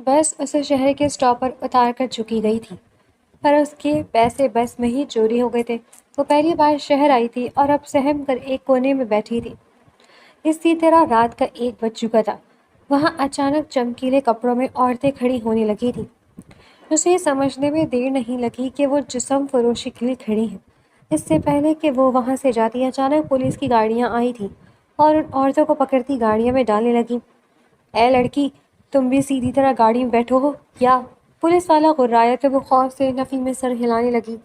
بس اسے شہر کے اسٹاپ پر اتار کر چکی گئی تھی، پر اس کے پیسے بس میں ہی چوری ہو گئے تھے۔ وہ پہلی بار شہر آئی تھی اور اب سہم کر ایک کونے میں بیٹھی تھی۔ اسی طرح رات کا 1 بج چکا تھا۔ وہاں اچانک چمکیلے کپڑوں میں عورتیں کھڑی ہونے لگی تھیں۔ اسے یہ سمجھنے میں دیر نہیں لگی کہ وہ جسم فروشی کے لیے کھڑی ہیں۔ اس سے پہلے کہ وہ وہاں سے جاتی، اچانک پولیس کی گاڑیاں آئی تھیں اور ان عورتوں کو پکڑتی گاڑیوں میں ڈالنے لگیں۔ اے لڑکی، تم بھی سیدھی طرح گاڑی میں بیٹھو ہو یا؟ پولیس والا غرایا تو وہ خوف سے نفی میں سر ہلانے لگی۔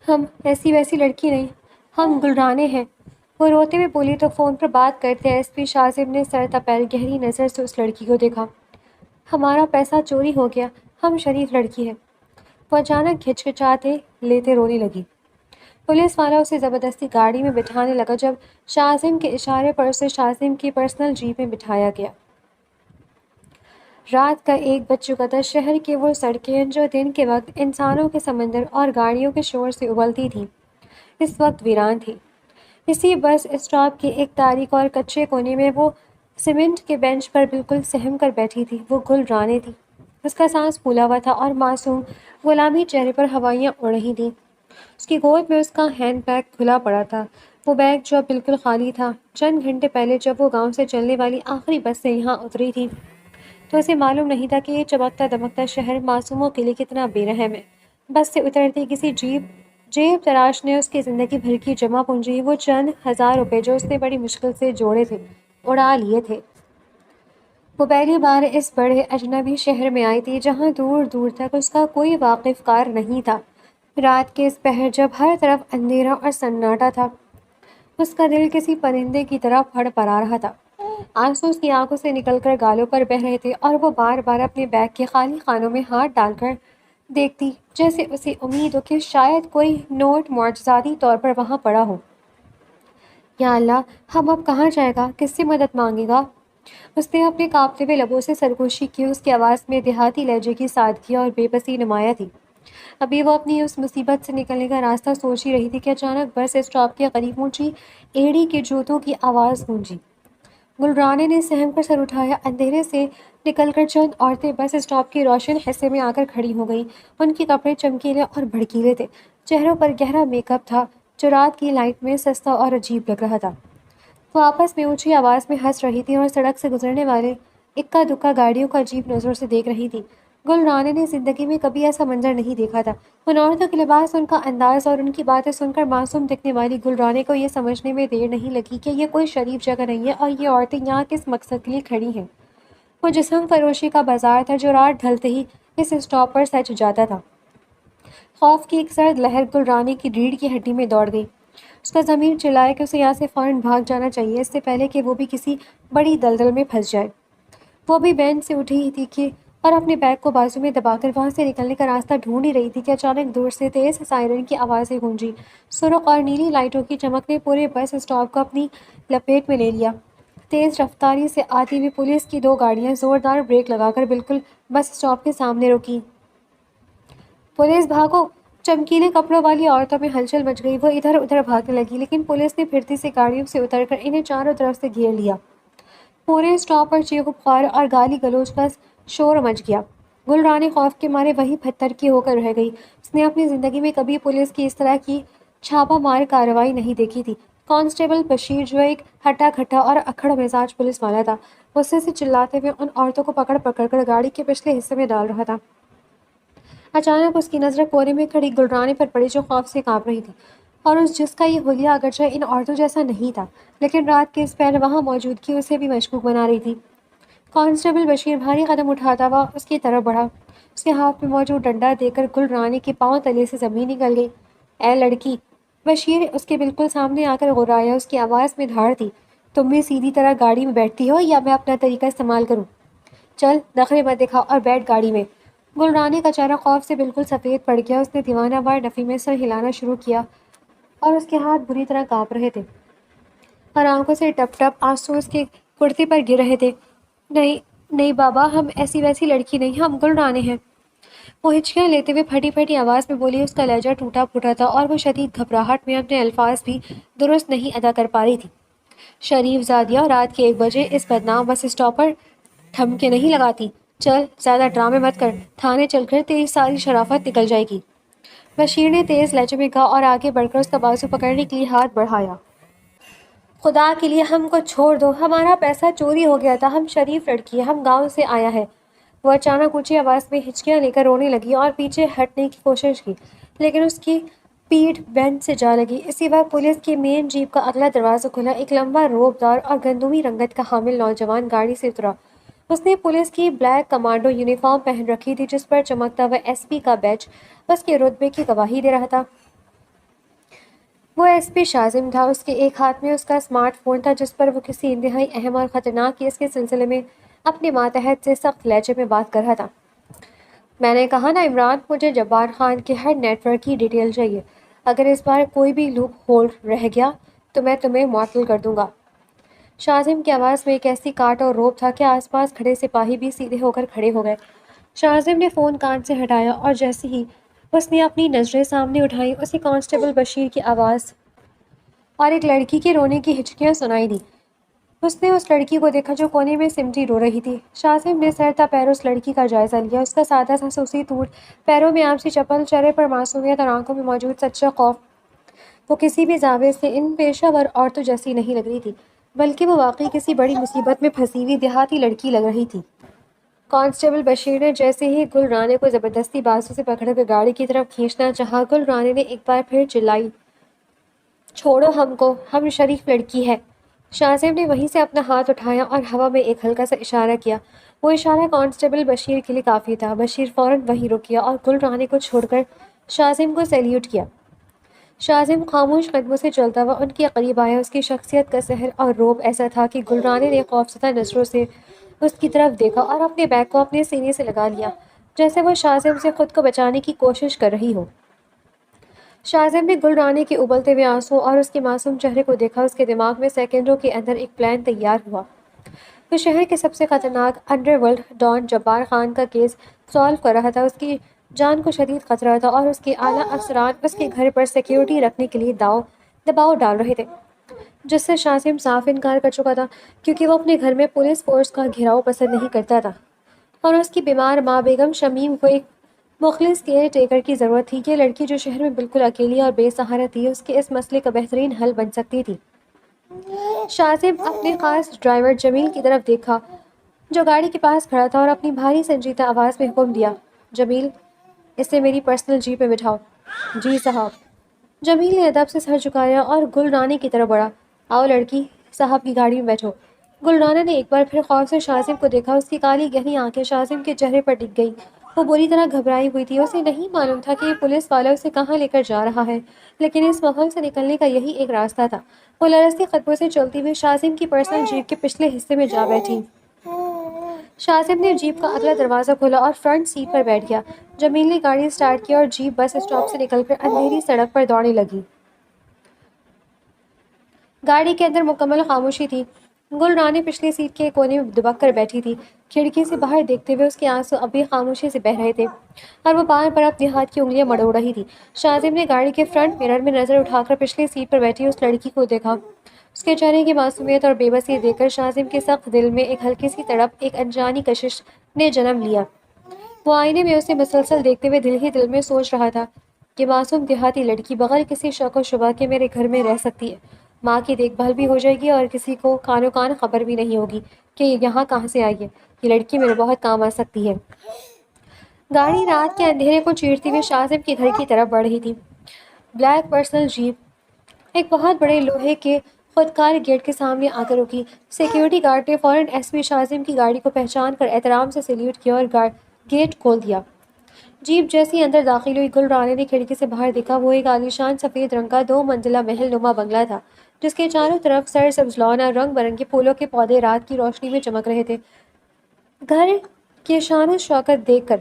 ہم ایسی ویسی لڑکی نہیں، ہم گلرانے ہیں، وہ روتے ہوئے بولی تو فون پر بات کرتے ایس پی شاذم نے سر تپیل گہری نظر سے اس لڑکی کو دیکھا۔ ہمارا پیسہ چوری ہو گیا، ہم شریف لڑکی ہیں۔ وہ اچانک ہچکچاتے لیتے رونے لگی۔ پولیس والا اسے زبردستی گاڑی میں بٹھانے لگا۔ جب شاذم کے اشارے پر اسے شاذم کی پرسنل جیپ میں بٹھایا گیا۔ رات کا 1 بج چکا تھا۔ شہر کی وہ سڑکیں جو دن کے وقت انسانوں کے سمندر اور گاڑیوں کے شور سے ابلتی تھیں، اس وقت ویران تھی۔ اسی بس اسٹاپ کے ایک تاریک اور کچے کونے میں وہ سیمنٹ کے بینچ پر بالکل سہم کر بیٹھی تھی۔ وہ گل رانے تھی۔ اس کا سانس پھولا ہوا تھا اور معصوم غلامی چہرے پر ہوائیاں اڑ رہی تھیں۔ اس کی گود میں اس کا ہینڈ بیگ کھلا پڑا تھا، وہ بیگ جو اب بالکل خالی تھا۔ چند گھنٹے پہلے جب وہ گاؤں سے چلنے والی آخری بس سے یہاں اتری تھی تو اسے معلوم نہیں تھا کہ یہ چمکتا دمکتا شہر معصوموں کے لیے کتنا بے رحم ہے۔ بس سے اترتے کسی جیب تراش نے اس کی زندگی بھر کی جمع پونجی، وہ چند 1000 روپے جو اس نے بڑی مشکل سے جوڑے تھے، اڑا لیے تھے۔ وہ پہلی بار اس بڑے اجنبی شہر میں آئی تھی جہاں دور دور تک اس کا کوئی واقف کار نہیں تھا۔ رات کے اس پہر جب ہر طرف اندھیرا اور سناٹا تھا، اس کا دل کسی پرندے کی طرح پھڑ پڑا رہا تھا۔ آنسو اس کی آنکھوں سے نکل کر گالوں پر بہہ رہے تھے اور وہ بار بار اپنے بیگ کے خالی خانوں میں ہاتھ ڈال کر دیکھتی، جیسے اسے امید ہو کہ شاید کوئی نوٹ معجزاتی طور پر وہاں پڑا ہو۔ یا اللہ، ہم اب کہاں جائے گا؟ کس سے مدد مانگے گا؟ اس نے اپنے کانپتے ہوئے لبوں سے سرگوشی کی۔ اس کی آواز میں دیہاتی لہجے کی سادگی اور بے بسی نمایاں تھی۔ ابھی وہ اپنی اس مصیبت سے نکلنے کا راستہ سوچ ہی رہی تھی کہ اچانک بس اسٹاپ کے قریب اونچی ایڑی کے جوتوں کی آواز گونجی۔ گلرانے نے سہم کر سر اٹھایا۔ اندھیرے سے نکل کر چند عورتیں بس اسٹاپ کے روشن حصے میں آ کر کھڑی ہو گئیں۔ ان کے کپڑے چمکیلے اور بھڑکیلے تھے، چہروں پر گہرا میک اپ تھا جو رات کی لائٹ میں سستا اور عجیب لگ رہا تھا۔ وہ آپس میں اونچی آواز میں ہنس رہی تھیں اور سڑک سے گزرنے والے اکا دکا گاڑیوں کو عجیب نظروں سے دیکھ رہی تھیں۔ گلرانے نے زندگی میں کبھی ایسا منظر نہیں دیکھا تھا۔ ان عورتوں کے لباس، ان کا انداز اور ان کی باتیں سن کر معصوم دکھنے والی گلرانے کو یہ سمجھنے میں دیر نہیں لگی کہ یہ کوئی شریف جگہ نہیں ہے اور یہ عورتیں یہاں کس مقصد کے لیے کھڑی ہیں۔ وہ جسم فروشی کا بازار تھا جو رات ڈھلتے ہی اس اسٹاپ پر سج جاتا تھا۔ خوف کی ایک سرد لہر گلرانے کی ریڑھ کی ہڈی میں دوڑ گئی۔ اس کا ضمیر چلایا کہ اسے یہاں سے فوراً بھاگ جانا چاہیے، اس سے پہلے کہ وہ بھی کسی بڑی دلدل میں پھنس جائے۔ وہ بھی بینچ سے اٹھی ہی تھی اور اپنے بیگ کو بازو میں دبا کر وہاں سے نکلنے کا راستہ ڈھونڈ ہی رہی تھی کہ اچانک دور سے تیز سائرن کی آوازیں گونجی۔ سرخ اور نیلی لائٹوں کی چمک نے پورے بس اسٹاپ کو اپنی لپیٹ میں لے لیا۔ تیز رفتاری سے آتی ہوئی پولیس کی 2 گاڑیاں زوردار بریک لگا کر بالکل بس اسٹاپ کے سامنے رکیں۔ پولیس بھاگو! چمکیلے کپڑوں والی عورتوں میں ہلچل مچ گئی۔ وہ ادھر ادھر بھاگنے لگی، لیکن پولیس نے پھرتی سے گاڑیوں سے اتر کر انہیں چاروں طرف سے گھیر لیا۔ پورے اسٹاپ پر چیخ و پکار اور گالی گلوچ کا شور مچ گیا۔ گلرانے خوف کے مارے وہیں پتھر کی ہو کر رہ گئی۔ اس نے اپنی زندگی میں کبھی پولیس کی اس طرح کی چھاپہ مار کارروائی نہیں دیکھی تھی۔ کانسٹیبل بشیر، جو ایک ہٹا کھٹا اور اکھڑ مزاج پولیس والا تھا، غصے سے چلاتے ہوئے ان عورتوں کو پکڑ پکڑ کر گاڑی کے پچھلے حصے میں ڈال رہا تھا۔ اچانک اس کی نظر کونے میں کھڑی گلرانے پر پڑی جو خوف سے کانپ رہی تھی، اور جس کا یہ حلیہ اگرچہ ان عورتوں جیسا نہیں تھا، لیکن رات کے اس پہر وہاں موجودگی اسے بھی مشکوک بنا رہی تھی۔ کانسٹیبل بشیر بھاری قدم اٹھاتا ہوا اس کی طرف بڑھا۔ اس کے ہاتھ میں موجود ڈنڈا دے کر گلرانے کے پاؤں تلے سے زمین نکل گئی۔ اے لڑکی! بشیر اس کے بالکل سامنے آ کر غرایا۔ اس کی آواز میں دھاڑ تھی۔ تم بھی سیدھی طرح گاڑی میں بیٹھتی ہو یا میں اپنا طریقہ استعمال کروں؟ چل، نخرے مت دکھا اور بیٹھ گاڑی میں۔ گلرانے کا چہرہ خوف سے بالکل سفید پڑ گیا۔ اس نے دیوانہ وار نفی میں سر ہلانا شروع کیا اور اس کے ہاتھ بری طرح کانپ رہے تھے اور آنکھوں سے ٹپ ٹپ آنسو اس کے کرتے پر گر رہے تھے۔ نہیں نہیں بابا، ہم ایسی ویسی لڑکی نہیں، ہم گلرانے ہیں، وہ ہچکیاں لیتے ہوئے پھٹی پھٹی آواز میں بولی۔ اس کا لہجہ ٹوٹا پھوٹا تھا اور وہ شدید گھبراہٹ میں اپنے الفاظ بھی درست نہیں ادا کر پا رہی تھی۔ شریف زادیہ رات کے 1 بجے اس بدنام بس اسٹاپ پر ٹھمکے نہیں لگاتی۔ چل زیادہ ڈرامے مت کر، تھانے چل کر تیری ساری شرافت نکل جائے گی، بشیر نے تیز لہجے میں کہا اور آگے بڑھ کر اس کا بازو پکڑنے کے لیے ہاتھ بڑھایا۔ خدا کے لیے ہم کو چھوڑ دو، ہمارا پیسہ چوری ہو گیا تھا، ہم شریف لڑکی ہیں، ہم گاؤں سے آیا ہے۔ وہ اچانک اونچی آواز میں ہچکیاں لے کر رونے لگی اور پیچھے ہٹنے کی کوشش کی، لیکن اس کی پیٹھ بینچ سے جا لگی۔ اسی وقت پولیس کی مین جیپ کا اگلا دروازہ کھلا، ایک لمبا روپ دار اور گندمی رنگت کا حامل نوجوان گاڑی سے اترا۔ اس نے پولیس کی بلیک کمانڈو یونیفارم پہن رکھی تھی جس پر چمکتا ہوا ایس پی کا بیج اس کے رتبے کی گواہی دے رہا تھا۔ وہ ایس پی شازم تھا، اس کے ایک ہاتھ میں اس کا اسمارٹ فون تھا جس پر وہ کسی انتہائی اہم اور خطرناک کیس کے سلسلے میں اپنے ماتحت سے سخت لہجے میں بات کر رہا تھا۔ میں نے کہا نا عمران، مجھے جبار خان کے ہر نیٹ ورک کی ڈیٹیل چاہیے، اگر اس بار کوئی بھی لوپ ہول رہ گیا تو میں تمہیں معطل کر دوں گا۔ شازم کی آواز میں ایک ایسی کاٹ اور روب تھا کہ آس پاس کھڑے سپاہی بھی سیدھے ہو کر کھڑے ہو گئے۔ شازم نے فون کان سے ہٹایا اور جیسے ہی اس نے اپنی نظریں سامنے اٹھائیں اسے کانسٹیبل بشیر کی آواز اور ایک لڑکی کے رونے کی ہچکیاں سنائی دی۔ اس نے اس لڑکی کو دیکھا جو کونے میں سمٹی رو رہی تھی۔ شازم نے سر تا پیر اس لڑکی کا جائزہ لیا، اس کا سادہ سا سوسی سوٹ، پیروں میں آم سی چپل، چہرے پر معصومیت اور آنکھوں میں موجود سچا خوف۔ وہ کسی بھی زاویے سے ان پیشہ ور عورتوں جیسی نہیں لگ رہی تھی، بلکہ وہ واقعی کسی بڑی مصیبت میں پھنسی ہوئی دیہاتی لڑکی لگ رہی تھی۔ کانسٹیبل بشیر نے جیسے ہی گل رانے کو زبردستی بازو سے پکڑ کر گاڑی کی طرف کھینچنا چاہا، گل رانے نے ایک بار پھر چلائی، چھوڑو ہم کو، ہم شریف لڑکی ہے۔ شازم نے وہیں سے اپنا ہاتھ اٹھایا اور ہوا میں ایک ہلکا سا اشارہ کیا۔ وہ اشارہ کانسٹیبل بشیر کے لیے کافی تھا۔ بشیر فوراً وہیں رک گیا اور گل رانے کو چھوڑ کر شازم کو سیلیوٹ کیا۔ شازم خاموش قدموں سے چلتا ہوا ان کے قریب آیا۔ اس کی شخصیت کا سحر اور روب ایسا تھا کہ گل رانے نے خوفزدہ نظروں سے اس کی طرف دیکھا اور اپنے بیگ کو اپنے سینے سے لگا لیا، جیسے وہ شازم سے خود کو بچانے کی کوشش کر رہی ہو۔ شازم نے گل رانے کے ابلتے ہوئے آنسوں اور اس کے معصوم چہرے کو دیکھا۔ اس کے دماغ میں سیکنڈوں کے اندر ایک پلان تیار ہوا۔ وہ شہر کے سب سے خطرناک انڈر ورلڈ ڈان جبار خان کا کیس سالو کر رہا تھا۔ اس کی جان کو شدید خطرہ تھا اور اس کے اعلیٰ افسران اس کے گھر پر سیکیورٹی رکھنے کے لیے دباؤ ڈال رہے تھے، جس سے شازم صاف انکار کر چکا تھا، کیونکہ وہ اپنے گھر میں پولیس فورس کا گھیراؤ پسند نہیں کرتا تھا اور اس کی بیمار ماں بیگم شمیم کو ایک مخلص کیئر ٹیکر کی ضرورت تھی۔ یہ لڑکی جو شہر میں بالکل اکیلی اور بے سہارا تھی، اس کے اس مسئلے کا بہترین حل بن سکتی تھی۔ شازم اپنے خاص ڈرائیور جمیل کی طرف دیکھا جو گاڑی کے پاس کھڑا تھا اور اپنی بھاری سنجیدہ آواز میں حکم دیا، جمیل، اسے میری پرسنل جیپ میں بٹھاؤ۔ جی صاحب۔ جمیل نے ادب سے سر جھکایا اور گل رانے کی طرف بڑھا۔ آؤ لڑکی، صاحب کی گاڑی میں بیٹھو۔ گل رانے نے ایک بار پھر خوف سے شازم کو دیکھا۔ اس کی کالی گہری آنکھیں شازم کے چہرے پر ٹک گئیں۔ وہ بری طرح گھبرائی ہوئی تھی۔ اسے نہیں معلوم تھا کہ یہ پولیس والا اسے کہاں لے کر جا رہا ہے، لیکن اس ماحول سے نکلنے کا یہی ایک راستہ تھا۔ وہ لرزتے قدموں سے چلتی ہوئی شازم کی پرسنل جیپ کے پچھلے حصے میں جا بیٹھی۔ شازم نے جیپ کا اگلا دروازہ کھولا اور فرنٹ سیٹ پر بیٹھ گیا۔ جمیل نے گاڑی سٹارٹ کی اور جیپ بس اسٹاپ سے نکل کر اندھیری سڑک پر دوڑنے لگی۔ گاڑی کے اندر مکمل خاموشی تھی۔ گل رانے پچھلی سیٹ کے کونے میں دبک کر بیٹھی تھی، کھڑکی سے باہر دیکھتے ہوئے۔ اس کے آنسو اب بھی خاموشی سے بہہ رہے تھے اور وہ بار بار اپنے ہاتھ کی انگلیاں مڑوڑ رہی تھی۔ شازم نے گاڑی کے فرنٹ مرر میں نظر اٹھا کر پچھلی سیٹ پر بیٹھی اس لڑکی کو دیکھا۔ اس کے چہرے کی معصومیت اور بے بسی دیکھ کر شازم کے سخت دل میں ایک ہلکی سی تڑپ، ایک انجانی کشش نے جنم لیا۔ وہ آئینے میں اسے مسلسل دیکھتے ہوئے دل ہی دل میں سوچ رہا تھا کہ معصوم دیہاتی لڑکی بغیر کسی شک و شبہ کے میرے گھر میں رہ سکتی ہے، ماں کی دیکھ بھال بھی ہو جائے گی اور کسی کو کانوں کان خبر بھی نہیں ہوگی کہ یہ یہاں کہاں سے آئی ہے۔ یہ لڑکی میرے بہت کام آ سکتی ہے۔ گاڑی رات کے اندھیرے کو چیرتی ہوئی شازم کے گھر کی طرف بڑھ رہی تھی۔ بلیک پرسنل جیپ ایک بہت بڑے لوہے کے خودکار گیٹ کے سامنے آ کر رکی۔ سیکیورٹی گارڈ نے فوراً ایس پی شازم کی گاڑی کو پہچان کر احترام سے سیلیوٹ کیا اور گیٹ کھول دیا۔ جیپ جیسی اندر داخل ہوئی، گل رانے نے کھڑکی سے باہر دیکھا۔ وہ ایک عالیشان سفید رنگ کا 2 منزلہ محل نما بنگلہ تھا جس کے چاروں طرف سرسبز لان اور رنگ برنگے پھولوں کے پودے رات کی روشنی میں چمک رہے تھے۔ گھر کی شان و شوکت دیکھ کر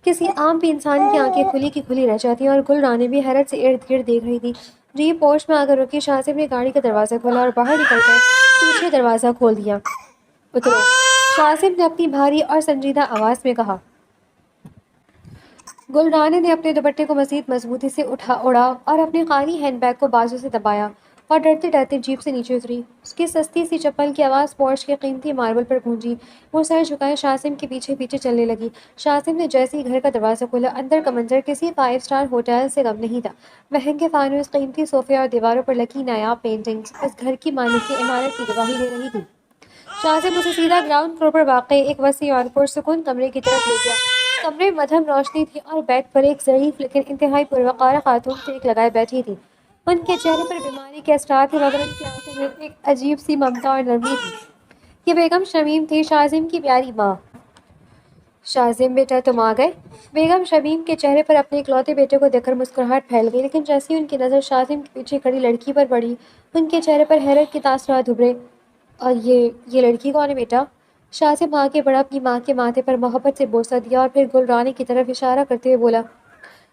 کسی عام بھی انسان کی آنکھیں کھلی کی کھلی رہ جاتی اور گل رانے بھی حیرت سے ارد گرد دیکھ رہی تھی۔ جیپ پورچ میں آ کر رکی۔ شازم نے گاڑی کا دروازہ کھولا اور باہر نکل کر پیچھے دروازہ کھول دیا۔ اترو، شازم نے اپنی بھاری اور سنجیدہ آواز میں کہا۔ گل رانے نے اپنے دوپٹے کو مزید مضبوطی سے اڑا اور اپنے خالی ہینڈ بیگ کو بازو سے دبایا۔ اور ڈرتے ڈرتے جیپ سے نیچے اتری۔ اس کی سستی سی چپل کی آواز پورچ کے قیمتی ماربل پر گونجی۔ وہ سر جھکائے شاسم کے پیچھے پیچھے چلنے لگی۔ شاسم نے جیسے ہی گھر کا دروازہ کھولا، اندر کا منظر کسی 5 اسٹار ہوٹل سے کم نہیں تھا۔ مہنگے فانوس، قیمتی صوفے اور دیواروں پر لگی نایاب پینٹنگز اس گھر کی مالکی عمارت کی گواہی دے رہی تھی۔ شاسم اسے سیدھا گراؤنڈ فلور پر واقع ایک وسیع اور پرسکون کمرے کی طرف لے گیا۔ کمرے میں مدھم روشنی تھی اور بیڈ پر ایک ظریف لیکن انتہائی پروقار خاتون ٹیک لگائے بیٹھی تھی۔ ان کے چہرے پر بیماری کے اثرات تھے مگر ان کی آنکھوں میں ایک عجیب سی ممتا اور نرمی تھی۔ یہ بیگم شمیم تھی، شاسم کی پیاری ماں۔ شاسم بیٹا تم آ گئے؟ بیگم شمیم کے چہرے پر اپنے اکلوتے بیٹے کو دیکھ کر مسکراہٹ پھیل گئی، لیکن جیسے ہی ان کی نظر شاسم کے پیچھے کھڑی لڑکی پر پڑی، ان کے چہرے پر حیرت کے تاثرات ابھرے۔ اور یہ لڑکی کون ہے بیٹا؟ شاسم آگے بڑھا، اپنی ماں کے ماتھے پر محبت سے بوسہ دیا اور پھر گل رانے کی طرف اشارہ کرتے ہوئے بولا،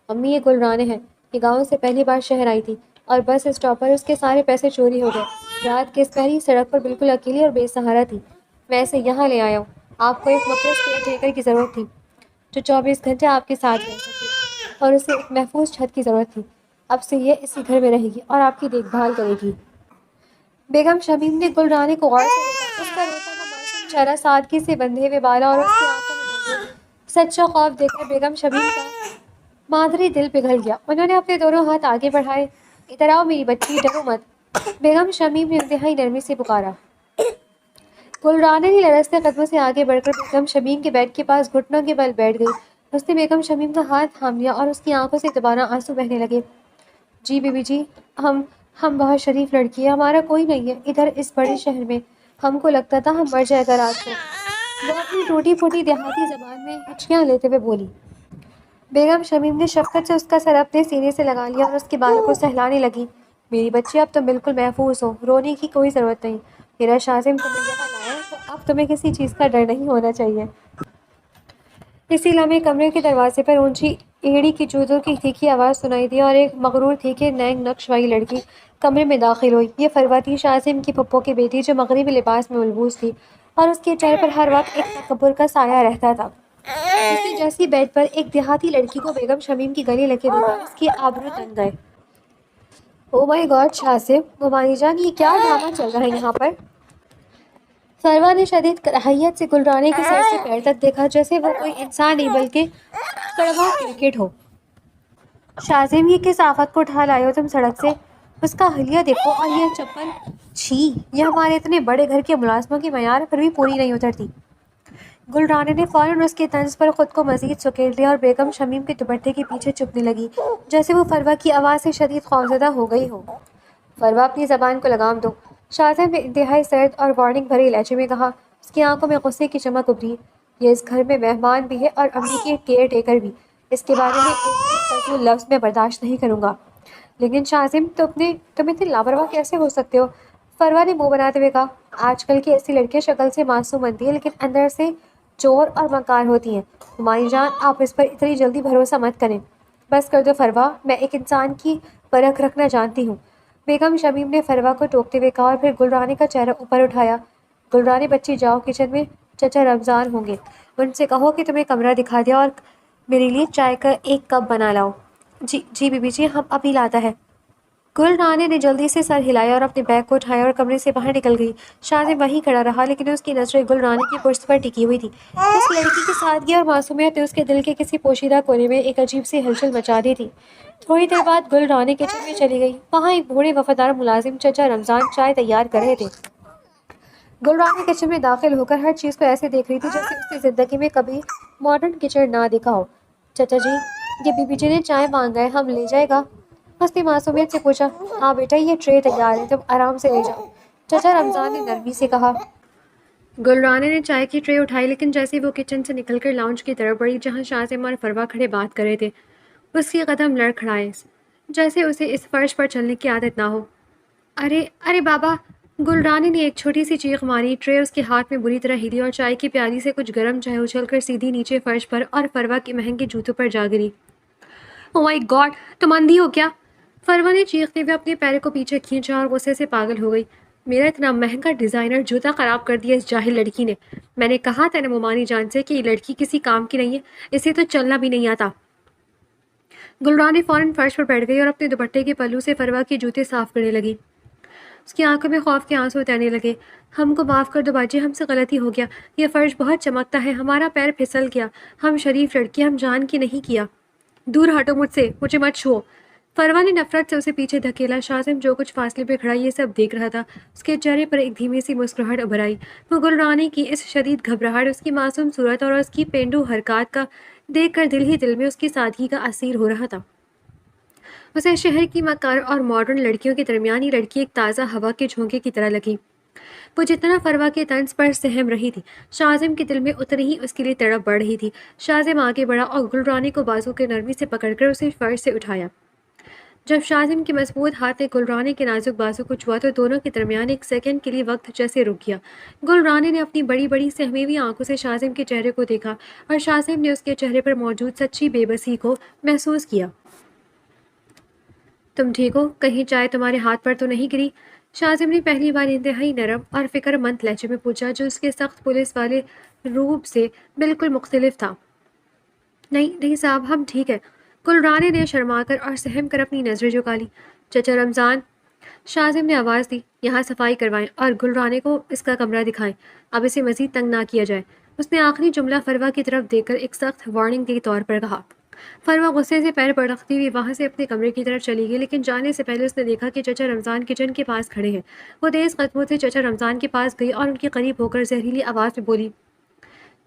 امی یہ گل رانے ہیں، یہ گاؤں سے پہلی بار شہر آئی تھی اور بس اسٹاپ پر اس کے سارے پیسے چوری ہو گئے۔ رات کے اس پہری سڑک پر بالکل اکیلی اور بے سہارا تھی۔ میں اسے یہاں لے آیا ہوں۔ آپ کو ایک مخلص کیئر ٹیکر کی ضرورت تھی جو 24 گھنٹے آپ کے ساتھ رہ سکے، اور اسے ایک محفوظ چھت کی ضرورت تھی۔ اب سے یہ اسی گھر میں رہے گی اور آپ کی دیکھ بھال کرے گی۔ بیگم شمیم نے گل رانے کو غور سے دیکھا۔ اس کا روتا ہوا معصوم چہرہ، سادگی سے بندھے ہوئے بالا اور اس کی آنکھوں میں موجود سچا خوف دیکھ کر بیگم شمیم کا مادری دل پگھل گیا۔ انہوں نے اپنے دونوں ہاتھ آگے بڑھائے۔ ادھر آؤ میری بچی، ڈرو مت، بیگم شمیم نے انتہائی نرمی سے پکارا۔ گل رانے نے لرزتے قدموں سے آگے بڑھ کر بیگم شمیم کے بیڈ کے پاس گھٹنوں کے بل بیٹھ گئی۔ اس نے بیگم شمیم کا ہاتھ تھام لیا اور اس کی آنکھوں سے دوبارہ آنسو بہنے لگے۔ جی بی بی جی، ہم بہت شریف لڑکی ہے، ہمارا کوئی نہیں ہے ادھر اس بڑے شہر میں، ہم کو لگتا تھا ہم مر جائے گا رات کو، وہ اپنی ٹوٹی پھوٹی دیہاتی زبان میں ہچکیاں لیتے ہوئے بولی۔ بیگم شمیم نے شفقت سے اس کا سر اپنے سینے سے لگا لیا اور اس کے بالوں کو سہلانے لگی۔ میری بچی، اب تم بالکل محفوظ ہو، رونے کی کوئی ضرورت نہیں، میرا شاسم تمہیں یہاں لایا تو اب تمہیں کسی چیز کا ڈر نہیں ہونا چاہیے۔ اسی لمحے کمرے کے دروازے پر اونچی ایڑی کی جوتوں کی تیکھی آواز سنائی دی اور ایک مغرور تھیکے نینگ نقش والی لڑکی کمرے میں داخل ہوئی۔ یہ فروا تھی، شاسم کی پھپھو کی بیٹی، جو مغربی لباس میں ملبوس تھی اور اس کے چہرے پر ہر وقت ایک تکبر کا سایہ رہتا تھا۔ اس نے جیسی بیڈ پر ایک دیہاتی لڑکی کو بیگم شمیم کی گلے لگے دیکھا، اس کی آبرو تن گئے۔ او مائی گاڈ شاسم، ممانی جان، یہ کیا ڈرامہ چل رہا ہے یہاں پر؟ فروا نے شدید کراہیت سے گل رانے کے سر سے پیر تک دیکھا، جیسے وہ کوئی انسان نہیں بلکہ کڑوا کرکٹ ہو۔ شاسم، یہ کس آفت کو اٹھا لائے ہو تم سڑک سے؟ اس کا حلیہ دیکھو، اور یہ چپل، چھی، یہ ہمارے اتنے بڑے گھر کے ملازموں کی معیار پر بھی پوری نہیں اترتی۔ گل رانے نے فوراً اس کے طنز پر خود کو مزید سکیڑ لیا اور بیگم شمیم کے دوپٹے کے پیچھے چھپنے لگی، جیسے وہ فروا کی آواز سے شدید خوفزدہ ہو گئی ہو۔ فروا، اپنی زبان کو لگام دو، شاسم نے انتہائی سرد اور وارننگ بھرے لہجے میں کہا۔ اس کی آنکھوں میں غصے کی چمک ابھری۔ یہ اس گھر میں مہمان بھی ہے اور امی کی کیئر ٹیکر بھی، اس کے بارے میں ایک فضول لفظ میں برداشت نہیں کروں گا۔ لیکن شاسم، تم اتنے لاپرواہ کیسے ہو سکتے ہو؟ فروا نے منہ بناتے ہوئے کہا۔ آج کل کی ایسی لڑکیاں شکل سے معصوم بنتی ہیں لیکن اندر سے چور اور مکار ہوتی ہیں۔ ہماری جان، آپ اس پر اتنی جلدی بھروسہ مت کریں۔ بس کر دو فروا، میں ایک انسان کی پرکھ رکھنا جانتی ہوں، بیگم شمیم نے فروا کو ٹوکتے ہوئے کہا اور پھر گل رانے کا چہرہ اوپر اٹھایا۔ گل رانے بچی، جاؤ، کچن میں چچا رمضان ہوں گے، ان سے کہو کہ تمہیں کمرہ دکھا دیا اور میرے لیے چائے کا ایک کپ بنا لاؤ۔ جی بی بی جی، ہم ابھی لاتا ہے۔ گل رانے نے جلدی سے سر ہلایا اور اپنے بیگ کو اٹھایا اور کمرے سے باہر نکل گئی۔ شاسم وہیں کھڑا رہا، لیکن اس کی نظریں گل رانے کی پرس پر ٹکی ہوئی تھی۔ اس لڑکی کی سادگی اور معصومیت نے اس کے دل کے کسی پوشیدہ کونے میں ایک عجیب سی ہلچل مچا دی تھی۔ تھوڑی دیر بعد گل رانے کچن میں چلی گئی۔ وہاں ایک بوڑھے وفادار ملازم چچا رمضان چائے تیار کر رہے تھے۔ گل رانے کچن میں داخل ہو کر ہر چیز کو ایسے دیکھ رہی تھی جیسے اس نے زندگی میں کبھی ماڈرن کچن نہ دیکھا ہو۔ چچا جی، یہ بی بی جی نے چائے مانگا ہے، ہم لے جائے گا؟ اس نے معصومیت سے پوچھا۔ ہاں بیٹا، یہ ٹرے تیار ہے، تم آرام سے لے جاؤ، چچا رمضان نے نرمی سے کہا۔ گل رانے نے چائے کی ٹرے اٹھائی، لیکن جیسے وہ کچن سے نکل کر لاؤنج کی طرف بڑھی جہاں شاسم اور فروا کھڑے بات کر رہے تھے، اس کے قدم لڑکھڑائے، جیسے اسے اس فرش پر چلنے کی عادت نہ ہو۔ ارے بابا! گل رانے نے ایک چھوٹی سی چیخ ماری۔ ٹرے اس کے ہاتھ میں بری طرح ہلی اور چائے کی پیالی سے کچھ گرم چائے اچھل کر سیدھی نیچے فرش پر اور فروا کے مہنگے جوتوں پر جا گری۔ او مائی گاڈ، تم اندھی ہو کیا؟ فروا نے چیختے ہوئے اپنے پیر کو پیچھے کھینچا اور غصے سے پاگل ہو گئی۔ میرا اتنا مہنگا ڈیزائنر جوتا خراب کر دیا اس جاہل لڑکی نے۔ میں نے کہا تھا نا ممانی جان سے کہ یہ لڑکی کسی کام کی نہیں ہے، اسے تو چلنا بھی نہیں آتا۔ گل رانے فوراً فرش پر بیٹھ گئی اور اپنے دوپٹے کے پلو سے فروا کے جوتے صاف کرنے لگی۔ اس کی آنکھوں میں خوف کے آنسو تیرنے لگے۔ ہم کو معاف کر دو باجی، ہم سے غلطی ہو گیا، یہ فرش بہت چمکتا ہے، ہمارا پیر پھسل گیا، ہم شریف لڑکی، ہم جان کی نہیں کیا، دور ہٹو مجھ سے، مجھے مت چھوؤ۔ فروا نے نفرت سے اسے پیچھے دھکیلا۔ شاذم جو کچھ فاصلے پہ کھڑا یہ سب دیکھ رہا تھا، اس کے چہرے پر ایک دھیمی سی مسکراہٹ ابھر آئی۔ وہ گل رانی کی اس شدید گھبراہٹ، اس کی معصوم صورت اور اس کی پینڈو حرکات کا دیکھ کر دل ہی دل میں اس کی سادگی کا اسیر ہو رہا تھا۔ اسے شہر کی مکار اور ماڈرن لڑکیوں کے درمیانی لڑکی ایک تازہ ہوا کے جھونکے کی طرح لگی۔ وہ جتنا فروا کے طنز پر سہم رہی تھی، شاذم کے دل میں اتنی ہی اس کے لیے تڑپ بڑھ رہی تھی۔ شاذم آگے بڑھا اور گل رانی کو بازو کے نرمی سے پکڑ کر اسے فرش سے اٹھایا۔ جب شاذم کے مضبوط ہاتھ نے گل رانی کے نازک بازو کو چھوا تو دونوں کے درمیان ایک سیکنڈ کے لیے وقت جیسے رک گیا۔ گل رانی نے اپنی بڑی بڑی سہمی ہوئی آنکھوں سے شاذم کے چہرے کو دیکھا اور شاذم نے اس کے چہرے پر موجود سچی بے بسی کو محسوس کیا۔ تم ٹھیک ہو؟ کہیں چائے تمہارے ہاتھ پر تو نہیں گری؟ شاذم نے پہلی بار انتہائی نرم اور فکر مند لہجے میں پوچھا، جو اس کے سخت پولیس والے روب سے بالکل مختلف تھا۔ نہیں نہیں صاحب، ہم ٹھیک ہے۔ گل رانی نے شرما کر اور سہم کر اپنی نظریں جھکا لی۔ چچا رمضان، شاذم نے آواز دی، یہاں صفائی کروائیں اور گل رانی کو اس کا کمرہ دکھائیں، اب اسے مزید تنگ نہ کیا جائے۔ اس نے آخری جملہ فروا کی طرف دیکھ کر ایک سخت وارننگ کے طور پر کہا۔ فروا غصے سے پیر پڑکتی ہوئی وہاں سے اپنے کمرے کی طرف چلی گئی، لیکن جانے سے پہلے اس نے دیکھا کہ چچا رمضان کچن کے پاس کھڑے ہیں۔ وہ تیز قدموں سے چچا رمضان کے پاس گئی اور ان کے قریب ہو کر زہریلی آواز میں بولی،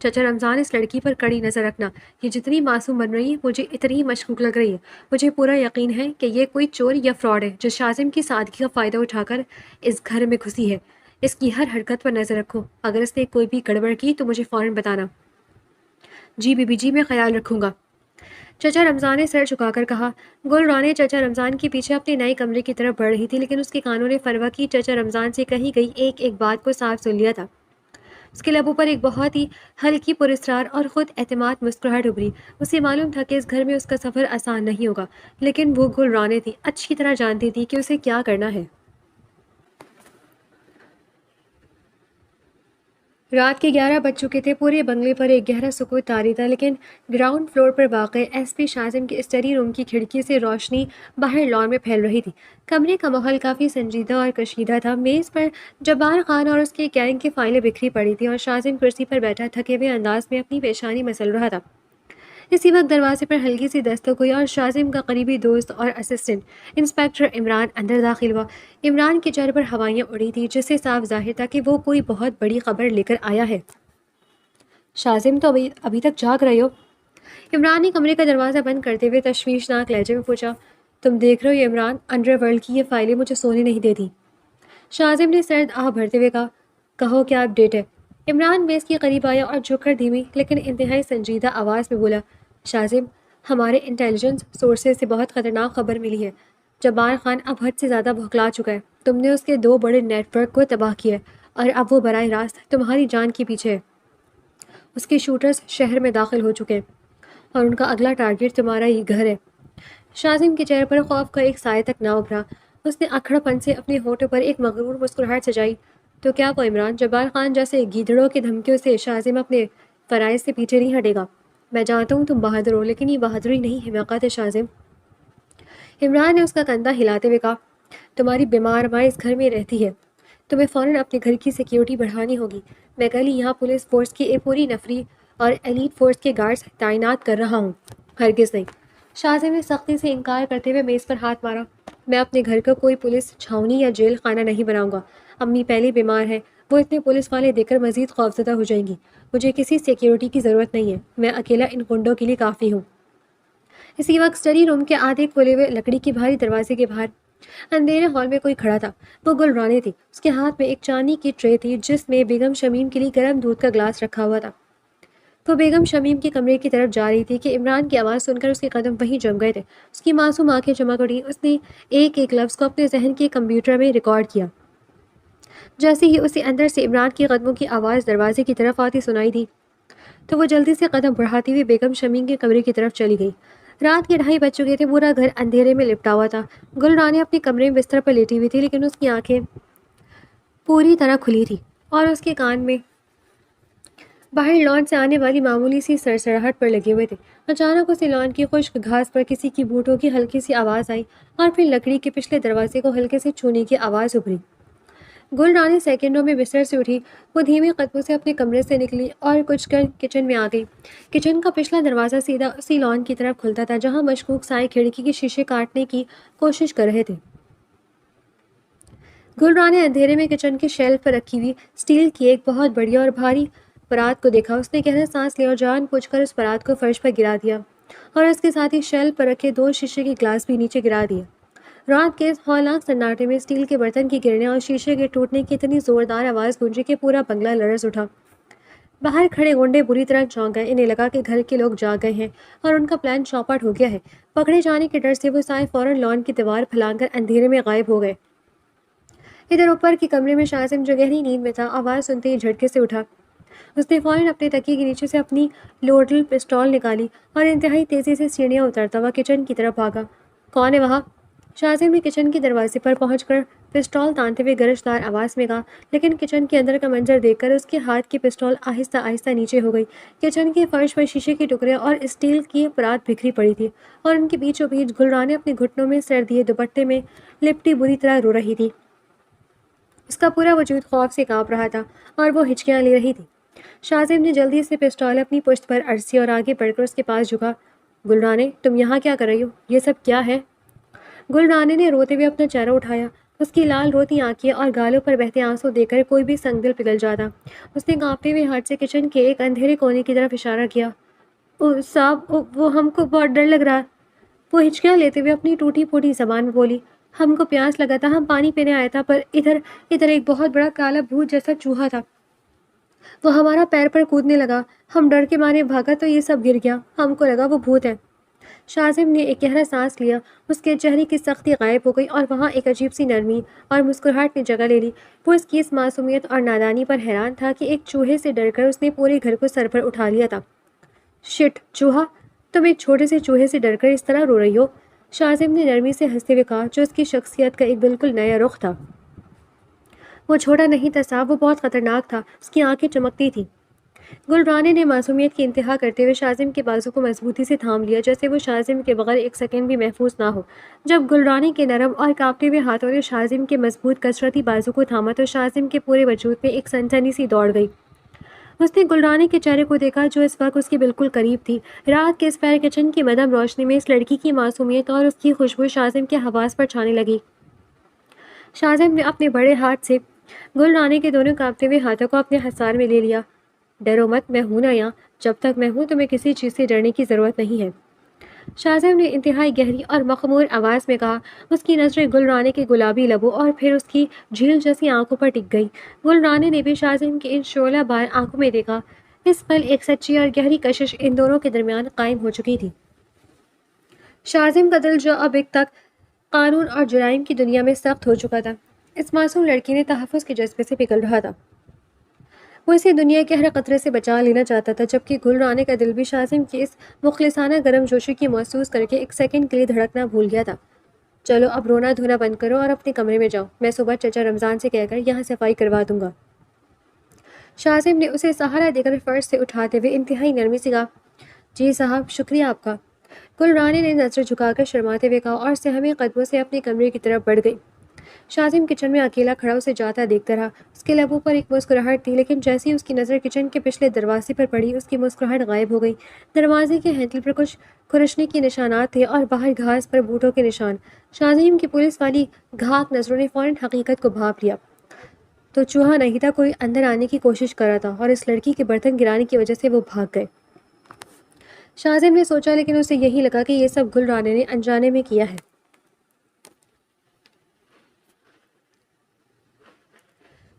چچا رمضان، اس لڑکی پر کڑی نظر رکھنا، یہ جتنی معصوم بن رہی ہے مجھے اتنی ہی مشکوک لگ رہی ہے۔ مجھے پورا یقین ہے کہ یہ کوئی چور یا فراڈ ہے جو شاذم کی سادگی کا فائدہ اٹھا کر اس گھر میں گھسی ہے۔ اس کی ہر حرکت پر نظر رکھو، اگر اس نے کوئی بھی گڑبڑ کی تو مجھے فوراً بتانا۔ جی بی بی جی، میں خیال رکھوں گا، چچا رمضان نے سر جھکا کر کہا۔ گل رانی چچا رمضان کے پیچھے اپنے نئے کمرے کی طرف بڑھ رہی تھی، لیکن اس کے کانوں نے فروا کی چچا رمضان سے کہی گئی ایک ایک بات کو صاف سن لیا تھا۔ اس کے لبوں پر ایک بہت ہی ہلکی پراسرار اور خود اعتماد مسکراہٹ ابھری۔ اسے معلوم تھا کہ اس گھر میں اس کا سفر آسان نہیں ہوگا، لیکن وہ گل رانی تھی، اچھی طرح جانتی تھی کہ اسے کیا کرنا ہے۔ رات کے 11 بج چکے تھے۔ پورے بنگلے پر ایک گہرا سکوت طاری تھا، لیکن گراؤنڈ فلور پر واقع ایس پی شاذم کے اسٹڈی روم کی کھڑکی سے روشنی باہر لان میں پھیل رہی تھی۔ کمرے کا ماحول کافی سنجیدہ اور کشیدہ تھا۔ میز پر جبار خان اور اس کے گینگ کی فائلیں بکھری پڑی تھیں اور شاذم کرسی پر بیٹھا تھکے ہوئے انداز میں اپنی پیشانی مسل رہا تھا۔ اسی وقت دروازے پر ہلکی سی دستک ہوئی اور شاذم کا قریبی دوست اور اسسٹنٹ انسپکٹر عمران اندر داخل ہوا۔ عمران کے چہرے پر ہوائیاں اڑی تھیں، جس سے صاف ظاہر تھا کہ وہ کوئی بہت بڑی خبر لے کر آیا ہے۔ شاذم، تو ابھی تک جاگ رہے ہو؟ عمران نے کمرے کا دروازہ بند کرتے ہوئے تشویشناک لہجے میں پوچھا۔ تم دیکھ رہے ہو عمران، انڈر ورلڈ کی یہ فائلیں مجھے سونے نہیں دیتی۔ شاذم نے سرد آہ بھرتے ہوئے کہا۔ کہو کیا اپڈیٹ ہے؟ عمران میز کے قریب آیا اور جھک کر دھیمی لیکن انتہائی سنجیدہ آواز میں بولا، شاذم، ہمارے انٹیلیجنس سورسز سے بہت خطرناک خبر ملی ہے۔ جبار خان اب حد سے زیادہ بھوکلا چکا ہے۔ تم نے اس کے 2 بڑے نیٹ ورک کو تباہ کیا ہے اور اب وہ براہ راست تمہاری جان کے پیچھے ہے۔ اس کے شوٹرز شہر میں داخل ہو چکے ہیں اور ان کا اگلا ٹارگٹ تمہارا ہی گھر ہے۔ شاذم کے چہرے پر خوف کا ایک سائے تک نہ ابھرا۔ اس نے اکھڑ پن سے اپنے ہونٹوں پر ایک مغرور مسکراہٹ سجائی۔ تو کیا وہ عمران، جبار خان جیسے گیدڑوں کی دھمکیوں سے شاذم اپنے فرائض سے پیچھے نہیں ہٹے گا؟ میں جانتا ہوں تم بہادر ہو، لیکن یہ بہادری نہیں، حماقت ہے شاذم۔ عمران نے اس کا کندھا ہلاتے ہوئے کہا، تمہاری بیمار ماں اس گھر میں رہتی ہے، تمہیں فوراً اپنے گھر کی سیکیورٹی بڑھانی ہوگی۔ میں کل ہی یہاں پولیس فورس کی ایک پوری نفری اور ایلیٹ فورس کے گارڈز تعینات کر رہا ہوں۔ ہرگز نہیں، شاذم نے سختی سے انکار کرتے ہوئے میز پر ہاتھ مارا۔ میں اپنے گھر کو کوئی پولیس چھاونی یا جیل خانہ نہیں بناؤں گا۔ امی پہلے بیمار ہے، وہ اتنے پولیس والے دیکھ کر مزید خوفزدہ ہو جائیں گی۔ مجھے کسی سیکیورٹی کی ضرورت نہیں ہے، میں اکیلا ان گنڈوں کے لیے کافی ہوں۔ اسی وقت اسٹڈی روم کے آدھے کھولے ہوئے لکڑی کے بھاری دروازے کے باہر اندھیرے ہال میں کوئی کھڑا تھا۔ وہ گل رانی تھی۔ اس کے ہاتھ میں ایک چاندی کی ٹرے تھی جس میں بیگم شمیم کے لیے گرم دودھ کا گلاس رکھا ہوا تھا۔ وہ بیگم شمیم کے کمرے کی طرف جا رہی تھی کہ عمران کی آواز سن کر اس کے قدم وہیں جم گئے تھے۔ اس کی معصوم آنکھیں چمک اٹھیں۔ اس نے ایک ایک لفظ کو اپنے ذہن کے کمپیوٹر میں ریکارڈ کیا۔ جیسے ہی اسے اندر سے عمران کے قدموں کی آواز دروازے کی طرف آتی سنائی دی تو وہ جلدی سے قدم بڑھاتی ہوئی بیگم شمیم کے کمرے کی طرف چلی گئی۔ رات کے 2:30 بج چکے تھے۔ پورا گھر اندھیرے میں لپٹا ہوا تھا۔ گل رانی اپنے کمرے میں بستر پر لیٹی ہوئی تھی، لیکن اس کی آنکھیں پوری طرح کھلی تھی اور اس کے کان میں باہر لان سے آنے والی معمولی سی سرسراہٹ پر لگے ہوئے تھے۔ اچانک اسے لان کی خشک گھاس پر کسی کی بوٹوں کی ہلکی سی آواز آئی اور پھر لکڑی کے پچھلے دروازے کو ہلکے سے چھونے کی آواز ابھری۔ گل رانی سیکنڈوں میں بستر سے اٹھی. وہ دھیمے قدموں سے اپنے کمرے سے نکلی اور کچھ کر کچن میں آ گئی. کچن کا پچھلا دروازہ سیدھا اسی لان کی طرف کھلتا تھا جہاں مشکوک سائے کھڑکی کے شیشے کاٹنے کی کوشش کر رہے تھے. گل رانی اندھیرے میں کچن کے شیلف پر رکھی ہوئی اسٹیل کی ایک بہت بڑی اور بھاری پرات کو دیکھا. اس نے گہرا سانس لیا اور جان بوجھ کر اس پرات کو فرش پر گرا دیا اور اس کے ساتھ ہی شیلف پر رکھے 2 شیشے کے گلاس بھی نیچے گرا دیے. رات کے اس ہولناک سناٹے میں اسٹیل کے برتن کی گرنے اور شیشے کے ٹوٹنے کی اتنی زوردار آواز گونجی کہ پورا بنگلہ لرز اٹھا. باہر کھڑے گونڈے بری طرح چونک گئے. انہیں لگا کہ گھر کے لوگ جاگ گئے ہیں اور ان کا پلان چوپٹ ہو گیا ہے. پکڑے جانے کے ڈر سے وہ سائے فوراً لان کی دیوار پھلانگ کر اندھیرے میں غائب ہو گئے. ادھر اوپر کے کمرے میں شازم جو گہری نیند میں تھا آواز سنتے ہی جھٹکے سے اٹھا. اس نے فوراً اپنے تکیے کے نیچے سے اپنی لوڈل پسٹول نکالی اور انتہائی تیزی سے سیڑھیاں اترتا ہوا کچن کی طرف بھاگا. کون ہے وہاں؟ شازم نے کچن کے دروازے پر پہنچ کر پسٹول تانتے ہوئے گرجدار آواز میں کہا. لیکن کچن کے اندر کا منظر دیکھ کر اس کے ہاتھ کی پسٹول آہستہ آہستہ نیچے ہو گئی. کچن کے فرش پر شیشے کے ٹکڑے اور اسٹیل کی پرات بکھری پڑی تھی اور ان کے بیچوں بیچ گل رانی اپنے گھٹنوں میں سر دیے دوپٹے میں لپٹی بری طرح رو رہی تھی. اس کا پورا وجود خوف سے کانپ رہا تھا اور وہ ہچکیاں لے رہی تھی. شازم نے جلدی سے پسٹول اپنی پشت پر ارسی اور آگے بڑھ کر اس کے پاس جھکا. گل رانی تم یہاں کیا کر رہی ہو؟ یہ سب کیا ہے؟ گل رانی نے روتے ہوئے اپنا چہرہ اٹھایا. اس کی لال روتی آنکھیں اور گالوں پر بہتے آنسو دیکھ کر کوئی بھی سنگ دل پگھل جاتا. اس نے کانپتے ہوئے ہاتھ سے کچن کے ایک اندھیرے کونے کی طرف اشارہ کیا. صاحب وہ ہم کو بہت ڈر لگ رہا. وہ ہچکیاں لیتے ہوئے اپنی ٹوٹی پھوٹی زبان میں بولی. ہم کو پیاس لگا تھا, ہم پانی پینے آیا تھا, پر ادھر ایک بہت بڑا کالا بھوت جیسا چوہا تھا. وہ ہمارا پیر پر کودنے لگا. ہم ڈر کے مارے بھاگا تو یہ سب گر گیا. ہم کو لگا وہ بھوت ہے. شازم نے ایک گہرا سانس لیا. اس کے چہرے کی سختی غائب ہو گئی اور وہاں ایک عجیب سی نرمی اور مسکراہٹ نے جگہ لے لی. وہ اس کی اس معصومیت اور نادانی پر حیران تھا کہ ایک چوہے سے ڈر کر اس نے پورے گھر کو سر پر اٹھا لیا تھا. شٹ, چوہا؟ تم ایک چھوٹے سے چوہے سے ڈر کر اس طرح رو رہی ہو؟ شازم نے نرمی سے ہنستے ہوئے کہا, جو اس کی شخصیت کا ایک بالکل نیا رخ تھا. وہ چھوٹا نہیں تھا صاحب, وہ بہت خطرناک تھا. اس کی آنکھیں چمکتی تھیں. گل رانی نے معصومیت کی انتہا کرتے ہوئے شازم کے بازو کو مضبوطی سے تھام لیا, جیسے وہ شازم کے بغیر ایک سیکنڈ بھی محفوظ نہ ہو. جب گل رانی کے نرم اور کانپتے ہوئے ہاتھوں نے شازم کے مضبوط کثرتی بازو کو تھاما تو شازم کے پورے وجود میں ایک سنسنی سی دوڑ گئی. اس نے گل رانی کے چہرے کو دیکھا جو اس وقت اس کے بالکل قریب تھی. رات کے اس پیر کچن کی مدھم روشنی میں اس لڑکی کی معصومیت اور اس کی خوشبو شازم کے حواس پر چھانے لگی. شازم نے اپنے بڑے ہاتھ سے گل رانی کے دونوں کانپتے ہوئے ہاتھوں کو اپنے حصار میں لے لیا. ڈرو مت, میں ہوں نا یہاں. جب تک میں ہوں تمہیں کسی چیز سے ڈرنے کی ضرورت نہیں ہے. شازم نے انتہائی گہری اور مخمور آواز میں کہا. اس کی نظریں گل رانی کے گلابی لبوں اور پھر اس کی جھیل جیسی آنکھوں پر ٹک گئی. گل رانی نے بھی شازم کی ان شعلہ بار آنکھوں میں دیکھا. اس پل ایک سچی اور گہری کشش ان دونوں کے درمیان قائم ہو چکی تھی. شازم کا دل جو اب ایک تک قانون اور جرائم کی دنیا میں سخت ہو چکا تھا, اس معصوم لڑکی نے تحفظ کے جذبے سے پگھل رہا تھا. وہ اسے دنیا کے ہر قطرے سے بچا لینا چاہتا تھا, جبکہ گل رانی کا دل بھی شازم کی اس مخلصانہ گرم جوشی کی محسوس کر کے ایک سیکنڈ کے لیے دھڑکنا بھول گیا تھا. چلو اب رونا دھونا بند کرو اور اپنے کمرے میں جاؤ. میں صبح چچا رمضان سے کہہ کر یہاں صفائی کروا دوں گا. شازم نے اسے سہارا دے کر فرش سے اٹھاتے ہوئے انتہائی نرمی سے کہا. جی صاحب, شکریہ آپ کا. گل رانی نے نظر جھکا کر شرماتے ہوئے کہا اور سہمے قدموں سے اپنے کمرے کی طرف بڑھ گئی. شازم کچن میں اکیلا کھڑا اسے جاتا دیکھتا رہا. اس کے لبوں پر ایک مسکراہٹ تھی, لیکن جیسے ہی اس کی نظر کچن کے پچھلے دروازے پر پڑی اس کی مسکراہٹ غائب ہو گئی. دروازے کے ہینڈل پر کچھ کھرچنے کے نشانات تھے اور باہر گھاس پر بوٹوں کے نشان. شازم کی پولیس والی گھاک نظروں نے فوراً حقیقت کو بھانپ لیا. تو چوہا نہیں تھا, کوئی اندر آنے کی کوشش کر رہا تھا اور اس لڑکی کے برتن گرانے کی وجہ سے وہ بھاگ گئے. شازم نے سوچا, لیکن اسے یہی لگا کہ یہ سب گل رانی نے انجانے میں کیا ہے.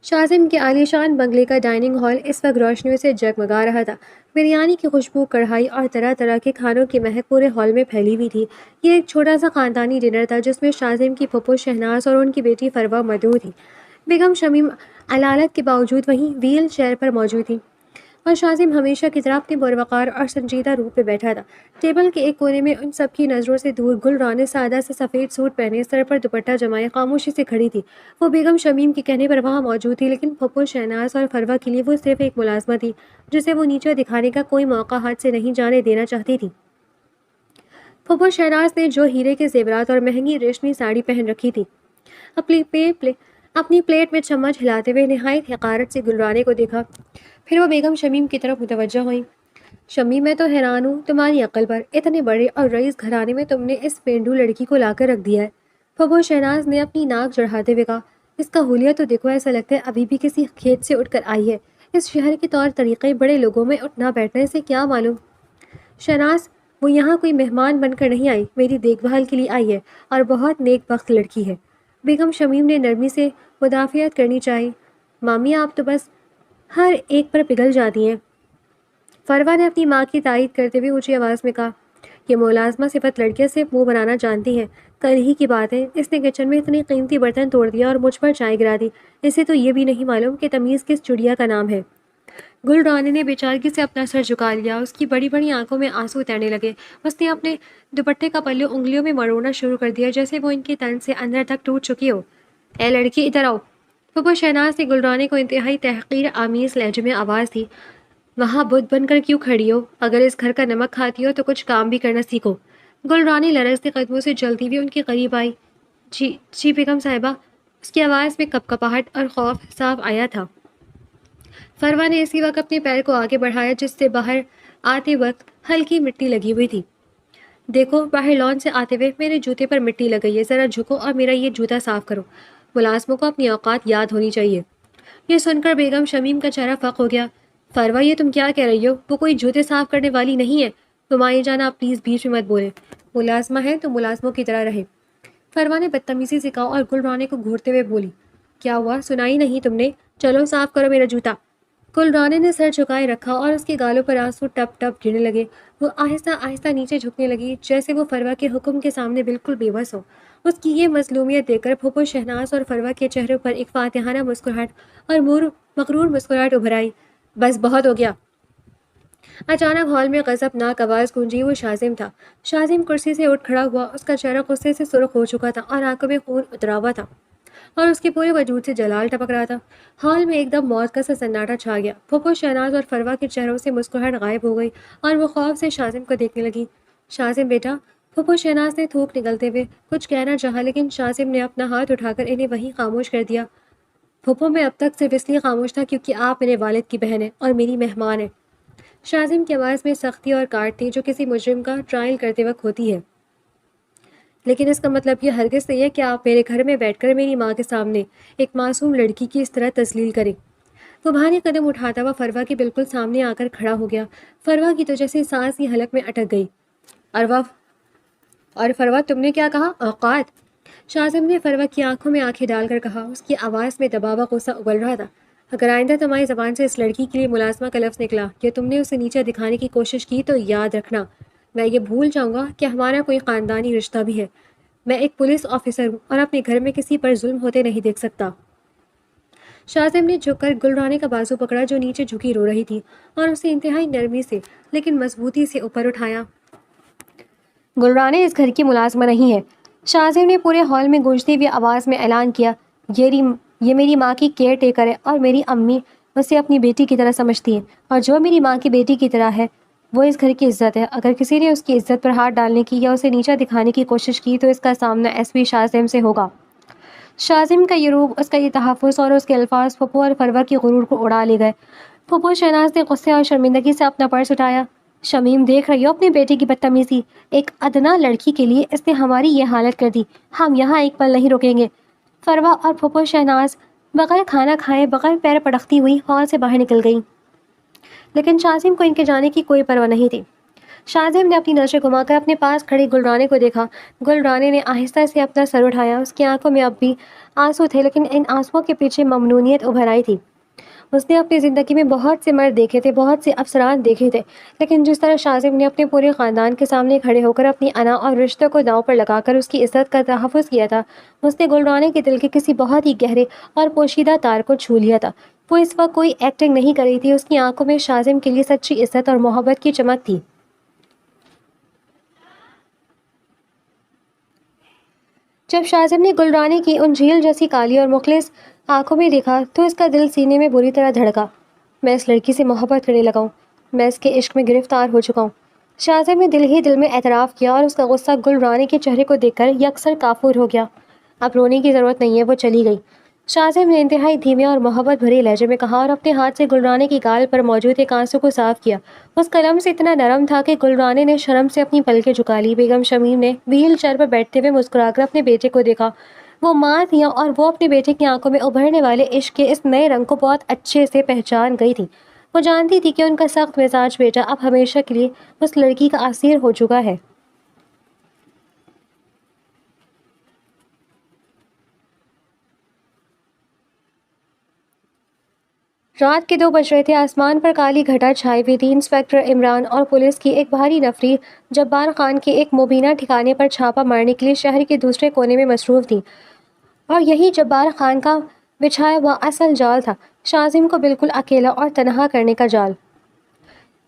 شازم کے عالیشان بنگلے کا ڈائننگ ہال اس وقت روشنیوں سے جگمگا رہا تھا. بریانی کی خوشبو, کڑھائی اور طرح طرح کے کھانوں کی مہک پورے ہال میں پھیلی ہوئی تھی. یہ ایک چھوٹا سا خاندانی ڈنر تھا جس میں شازم کی پھپھو شہناز اور ان کی بیٹی فروا مدعو تھی. بیگم شمیم علالت کے باوجود وہیں ویل چیئر پر موجود تھی اور شازم ہمیشہ کی طرح اپنے پروقار اور سنجیدہ روپ پہ بیٹھا تھا. ٹیبل کے ایک کونے میں ان سب کی نظروں سے دور گل رانی سادہ سے سفید سوٹ پہنے, سر پر دوپٹہ جمائے خاموشی سے کھڑی تھی. وہ بیگم شمیم کے کہنے پر وہاں موجود تھی, لیکن پھپھو شہناز اور فروا کے لیے وہ صرف ایک ملازمہ تھی جسے وہ نیچے دکھانے کا کوئی موقع ہاتھ سے نہیں جانے دینا چاہتی تھی. پھپھو شہناز نے جو ہیرے کے زیورات اور مہنگی ریشمی ساڑی پہن رکھی تھی, اپنے اپنی پلیٹ میں چمچ ہلاتے ہوئے نہایت حقارت سے گلرانے کو دیکھا، پھر وہ بیگم شمیم کی طرف متوجہ ہوئیں۔ شمیم، میں تو حیران ہوں تمہاری عقل پر، اتنے بڑے اور رئیس گھرانے میں تم نے اس پینڈو لڑکی کو لا کر رکھ دیا ہے۔ پھپھو شہناز نے اپنی ناک چڑھاتے ہوئے کہا، اس کا حلیہ تو دیکھو، ایسا لگتا ہے ابھی بھی کسی کھیت سے اٹھ کر آئی ہے۔ اس شہر کے طور طریقے، بڑے لوگوں میں اٹھنا بیٹھنا، اسے کیا معلوم؟ شہناز، وہ یہاں کوئی مہمان بن کر نہیں آئی، میری دیکھ بھال کے لیے آئی ہے، اور بہت نیک بخت لڑکی ہے۔ بیگم شمیم نے نرمی سے مدافعت کرنی چاہی۔ مامی، آپ تو بس ہر ایک پر پگھل جاتی ہیں۔ فروا نے اپنی ماں کی تائید کرتے ہوئے اونچی آواز میں کہا، یہ ملازمہ صفت لڑکیاں سے منہ بنانا جانتی ہیں۔ کل ہی کی بات ہے، اس نے کچن میں اتنے قیمتی برتن توڑ دیا اور مجھ پر چائے گرا دی۔ اسے تو یہ بھی نہیں معلوم کہ تمیز کس چڑیا کا نام ہے۔ گل رانی نے بیچارگی سے اپنا سر جھکا لیا، اس کی بڑی بڑی آنکھوں میں آنسو تیرنے لگے۔ اس نے اپنے دوپٹے کا پلو انگلیوں میں مروڑنا شروع کر دیا، جیسے وہ ان کے تن سے اندر تک ٹوٹ چکی ہو۔ اے لڑکی، ادھر آؤ! پھپھو شہناز نے گلرانے کو انتہائی تحقیر آمیز لہجے میں آواز دی، وہاں بت بن کر کیوں کھڑی ہو؟ اگر اس گھر کا نمک کھاتی ہو تو کچھ کام بھی کرنا سیکھو۔ گل رانی لرزتے قدموں سے چلتی ہوئی ان کے قریب آئی۔ جی بیگم صاحبہ۔ اس کی آواز میں کپکپاہٹ اور خوف صاف آیا تھا۔ فروا نے اسی وقت اپنے پیر کو آگے بڑھایا، جس سے باہر آتے وقت ہلکی مٹی لگی ہوئی تھی۔ دیکھو، باہر لان سے آتے ہوئے میرے جوتے پر مٹی لگ گئی ہے، ذرا جھکو اور میرا یہ جوتا صاف کرو۔ ملازموں کو اپنی اوقات یاد ہونی چاہیے۔ یہ سن کر بیگم شمیم کا چہرہ فق ہو گیا۔ فروا، یہ تم کیا کہہ رہی ہو؟ وہ کوئی جوتے صاف کرنے والی نہیں ہے۔ تمہاری جانا، آپ پلیز بیچ میں مت بولے۔ ملازمہ ہے تو ملازموں کی طرح رہے۔ فروا نے بدتمیزی سے کہا اور گل رانے کو گھورتے ہوئے بولی، کیا ہوا؟ سنائی نہیں تم نے؟ چلو صاف کرو میرا جوتا۔ گل رانے نے سر جھکائے رکھا اور اس کے گالوں پر آنسو ٹپ ٹپ گرنے لگے۔ وہ آہستہ آہستہ نیچے جھکنے لگی، جیسے وہ فروا کے حکم کے سامنے بالکل بے بس ہو۔ اس کی یہ مظلومیت دیکھ کر پھپھو شہناز اور فروا کے چہروں پر ایک فاتحانہ مسکراہٹ اور مغرور مسکراہٹ ابھر آئی۔ بس بہت ہو گیا۔ اچانک ہال میں غضبناک آواز گونجی۔ وہ شازم تھا۔ شازم کرسی سے اٹھ کھڑا ہوا، اس کا چہرہ غصے سے سرخ ہو چکا تھا اور آنکھوں میں خون اترا ہوا تھا اور اس کے پورے وجود سے جلال ٹپک رہا تھا۔ ہال میں ایک دم موت کا سا سناٹا چھا گیا۔ پھپھو شہناز اور فروا کے چہروں سے مسکراہٹ غائب ہو گئی اور وہ خوف سے شازم کو دیکھنے لگی۔ شازم بیٹا، پھپھو شہناز نے تھوک نکلتے ہوئے کچھ کہنا چاہا، لیکن شازم نے اپنا ہاتھ اٹھا کر انہیں وہیں خاموش کر دیا۔ پھپھو، میں اب تک صرف اس لیے خاموش تھا کیونکہ آپ میرے والد کی بہن ہیں اور میری مہمان ہیں۔ شازم کی آواز میں سختی اور کاٹ تھی، جو کسی مجرم کا ٹرائل کرتے وقت ہوتی ہے۔ لیکن اس کا مطلب یہ ہرگز نہیں ہے کہ آپ میرے گھر میں بیٹھ کر میری ماں کے سامنے ایک معصوم لڑکی کی اس طرح تذلیل کریں۔ وہ بھاری قدم اٹھاتا ہوا فروا کے بالکل سامنے آ کر کھڑا ہو گیا۔ فروا کی تو جیسے سانس ہی حلق میں اٹک گئی۔ اور فروا، تم نے کیا کہا؟ اوقات؟ شازم نے فروا کی آنکھوں میں آنکھیں ڈال کر کہا، اس کی آواز میں دباوا غصہ ابل رہا تھا۔ اگر آئندہ تمہاری زبان سے اس لڑکی کے لیے ملازمہ کا لفظ نکلا یا تم نے اسے نیچا دکھانے کی کوشش کی تو یاد رکھنا، میں یہ بھول جاؤں گا کہ ہمارا کوئی خاندانی رشتہ بھی ہے۔ میں ایک پولیس آفیسر ہوں اور اپنے گھر میں کسی پر ظلم ہوتے نہیں دیکھ سکتا۔ شازم نے جھک کر گل رانے کا بازو پکڑا، جو نیچے جھکی رو رہی تھی، اور اسے انتہائی نرمی سے لیکن مضبوطی سے اوپر اٹھایا۔ گل رانے اس گھر کی ملازمہ نہیں ہے۔ شازم نے پورے ہال میں گونجتی ہوئی آواز میں اعلان کیا، یہ میری ماں کی کیئر ٹیکر ہے اور میری امی اسے اپنی بیٹی کی طرح سمجھتی ہیں، اور جو میری ماں کی بیٹی کی طرح ہے وہ اس گھر کی عزت ہے۔ اگر کسی نے اس کی عزت پر ہاتھ ڈالنے کی یا اسے نیچا دکھانے کی کوشش کی تو اس کا سامنا ایس پی شازم سے ہوگا۔ شازم کا یہ روپ، اس کا یہ تحفظ اور اس کے الفاظ پھپھو اور فروا کے غرور کو اڑا لے گئے۔ پھپھو شہناز نے غصے اور شرمندگی سے اپنا پرس اٹھایا۔ شمیم، دیکھ رہی ہو اپنی بیٹی کی بدتمیزی؟ ایک ادنا لڑکی کے لیے اس نے ہماری یہ حالت کر دی۔ ہم یہاں ایک پل نہیں رکیں گے۔ فروا اور پھپھو شہناز بغیر کھانا کھائے، بغیر پیر پٹکتی ہوئی ہال سے باہر نکل گئیں، لیکن شازم کو ان کے جانے کی کوئی پرواہ نہیں تھی۔ شازم نے اپنی نظریں گھما کر اپنے پاس کھڑے گل رانے کو دیکھا۔ گل رانے نے آہستہ سے اپنا سر اٹھایا۔ اس کی آنکھوں میں اب بھی آنسو تھے، لیکن ان آنسوؤں کے پیچھے ممنونیت ابھر آئی تھی۔ اس نے اپنی زندگی میں بہت سے مرد دیکھے تھے، بہت سے افسران دیکھے تھے، لیکن جس طرح شازم نے اپنے پورے خاندان کے سامنے کھڑے ہو کر اپنی انا اور رشتوں کو داؤ پر لگا کر اس کی عزت کا تحفظ کیا تھا، اس نے گل رانے کے دل کے کسی بہت ہی گہرے اور پوشیدہ تار کو چھو لیا تھا۔ وہ اس وقت کوئی ایکٹنگ نہیں کر رہی تھی، اس کی آنکھوں میں شازم کے لیے سچی عزت اور محبت کی چمک تھی۔ جب شازم نے گل رانے کی ان جھیل جیسی کالی اور مخلص آنکھوں میں دیکھا تو اس کا دل سینے میں بری طرح دھڑکا۔ میں اس لڑکی سے محبت کرنے لگا ہوں، میں اس کے عشق میں گرفتار ہو چکا ہوں۔ شازم نے دل ہی دل میں اعتراف کیا اور اس کا غصہ گل رانے کے چہرے کو دیکھ کر یکسر کافور ہو گیا۔ اب رونے کی ضرورت نہیں ہے، وہ چلی گئی۔ شاذم نے انتہائی دھیمے اور محبت بھری لہجے میں کہا اور اپنے ہاتھ سے گلرانے کی گال پر موجود ایک آنسو کو صاف کیا۔ اس قلم سے اتنا نرم تھا کہ گلرانے نے شرم سے اپنی پلکیں جھکا لی۔ بیگم شمیم نے ویل چیئر پر بیٹھتے ہوئے مسکرا کر اپنے بیٹے کو دیکھا۔ وہ ماں تھیں اور وہ اپنے بیٹے کی آنکھوں میں ابھرنے والے عشق کے اس نئے رنگ کو بہت اچھے سے پہچان گئی تھی۔ وہ جانتی تھی کہ ان کا سخت مزاج بیٹا اب ہمیشہ کے لیے اس لڑکی کا اسیر ہو چکا ہے۔ رات کے 2 بج رہے تھے۔ آسمان پر کالی گھٹا چھائی ہوئی تھی۔ انسپکٹر عمران اور پولیس کی ایک بھاری نفری جبار خان کے ایک مبینہ ٹھکانے پر چھاپا مارنے کے لیے شہر کے دوسرے کونے میں مصروف تھی، اور یہی جبار خان کا بچھایا ہوا اصل جال تھا، شاذم کو بالکل اکیلا اور تنہا کرنے کا جال۔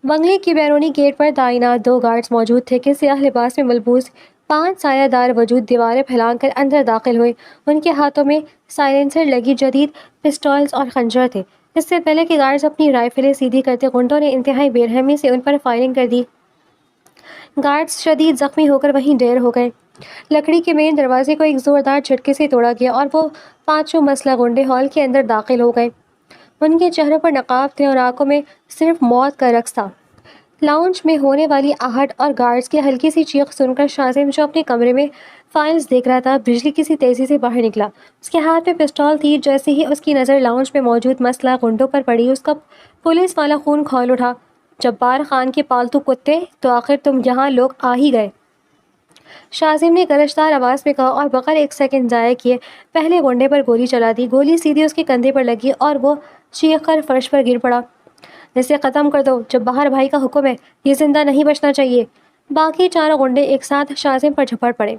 بنگلے کے بیرونی گیٹ پر تعینات 2 گارڈز موجود تھے کہ سیاہ لباس میں ملبوس 5 سایہ دار وجود دیواریں پھیلا کر اندر داخل ہوئے۔ ان کے ہاتھوں میں سائلنسر لگی جدید پسٹلز اور خنجر تھے۔ اس سے پہلے کہ گارڈز اپنی رائفلیں سیدھی کرتے، غنڈوں نے انتہائی بے رحمی سے ان پر فائرنگ کر دی۔ گارڈز شدید زخمی ہو کر وہیں ڈھیر ہو گئے۔ لکڑی کے مین دروازے کو ایک زوردار جھٹکے سے توڑا گیا اور وہ 5 مسلح غنڈے ہال کے اندر داخل ہو گئے۔ ان کے چہروں پر نقاب تھے اور آنکھوں میں صرف موت کا رقص تھا۔ لاؤنج میں ہونے والی آہٹ اور گارڈز کی ہلکی سی چیخ سن کر شاذم، جو اپنے کمرے میں فائلز دیکھ رہا تھا، بجلی کسی تیزی سے باہر نکلا۔ اس کے ہاتھ میں پسٹل تھی۔ جیسے ہی اس کی نظر لاؤنج میں موجود مسلح غنڈوں پر پڑی، اس کا پولیس والا خون کھول اٹھا۔ جبار خان کے پالتو کتے، تو آخر تم یہاں لوگ آ ہی گئے، شاذم نے گرجدار آواز میں کہا، اور بغیر ایک سیکنڈ ضائع کیے پہلے غنڈے پر گولی چلا دی۔ گولی سیدھی اس کے کندھے پر لگی اور وہ چیخ کر فرش پر گر پڑا۔ اسے ختم کر دو، جبار بھائی کا حکم ہے، یہ زندہ نہیں بچنا چاہیے۔ باقی 4 غنڈے ایک ساتھ شاذم پر جھپٹ پڑے۔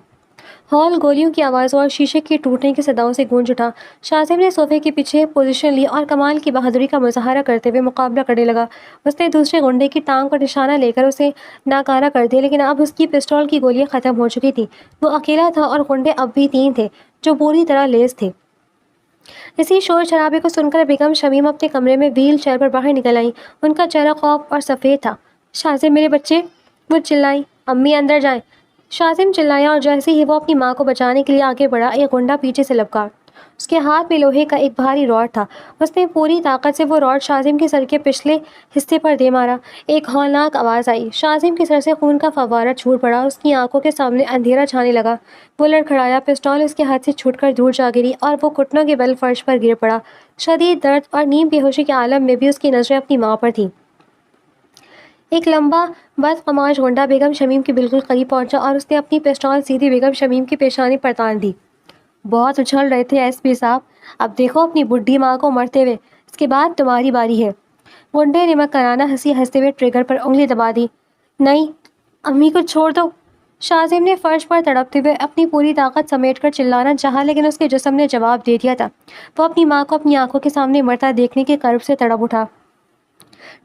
ہال گولیوں کی آوازوں اور شیشے کے ٹوٹنے کی صداؤں سے گونج اٹھا۔ شاذم نے صوفے کے پیچھے پوزیشن لی اور کمال کی بہادری کا مظاہرہ کرتے ہوئے مقابلہ کرنے لگا۔ اس نے دوسرے غنڈے کی ٹانگ پر نشانہ لے کر اسے ناکارہ کر دیا، لیکن اب اس کی پسٹل کی گولیاں ختم ہو چکی تھیں۔ وہ اکیلا تھا اور غنڈے اب بھی 3 تھے، جو پوری طرح لیس تھے۔ اسی شور شرابے کو سن کر بیگم شمیم اپنے کمرے میں ویل چیئر پر باہر نکل آئیں۔ ان کا چہرہ خوف اور سفید تھا۔ شاذم، میرے بچے، وہ چلائیں، امی اندر جائیں۔ شاذم چلایا اور جیسے ہی وہ اپنی ماں کو بچانے کے لیے آگے بڑھا، ایک غنڈہ پیچھے سے لپکا۔ اس کے ہاتھ میں لوہے کا ایک بھاری راڈ تھا۔ اس نے پوری طاقت سے وہ راڈ شاذم کے سر کے پچھلے حصے پر دے مارا۔ ایک ہولناک آواز آئی۔ شاذم کے سر سے خون کا فوارہ چھوٹ پڑا۔ اس کی آنکھوں کے سامنے اندھیرا چھانے لگا۔ وہ لڑکھڑایا، پسٹل اس کے ہاتھ سے چھوٹ کر دور جا گری اور وہ گھٹنوں کے بل فرش پر گر پڑا۔ شدید درد اور نیم بے ہوشی کے عالم میں بھی اس کی نظریں اپنی ماں پر تھیں۔ ایک لمبا بدقماش غنڈہ بیگم شمیم کے بالکل قریب پہنچا اور اس نے اپنی پسٹل سیدھی بیگم شمیم کی پیشانی پر تان دی۔ بہت اچھل رہے تھے ایس پی صاحب، اب دیکھو اپنی بڈھی ماں کو مرتے ہوئے، اس کے بعد تمہاری باری ہے۔ غنڈے نے مکرانہ ہنسی ہنستے ہوئے ٹریگر پر انگلی دبا دی۔ نہیں، امی کو چھوڑ دو۔ شاذم نے فرش پر تڑپتے ہوئے اپنی پوری طاقت سمیٹ کر چلانا چاہا، لیکن اس کے جسم نے جواب دے دیا تھا۔ وہ اپنی ماں کو اپنی آنکھوں کے سامنے مرتا دیکھنے کے کرب سے تڑپ اٹھا۔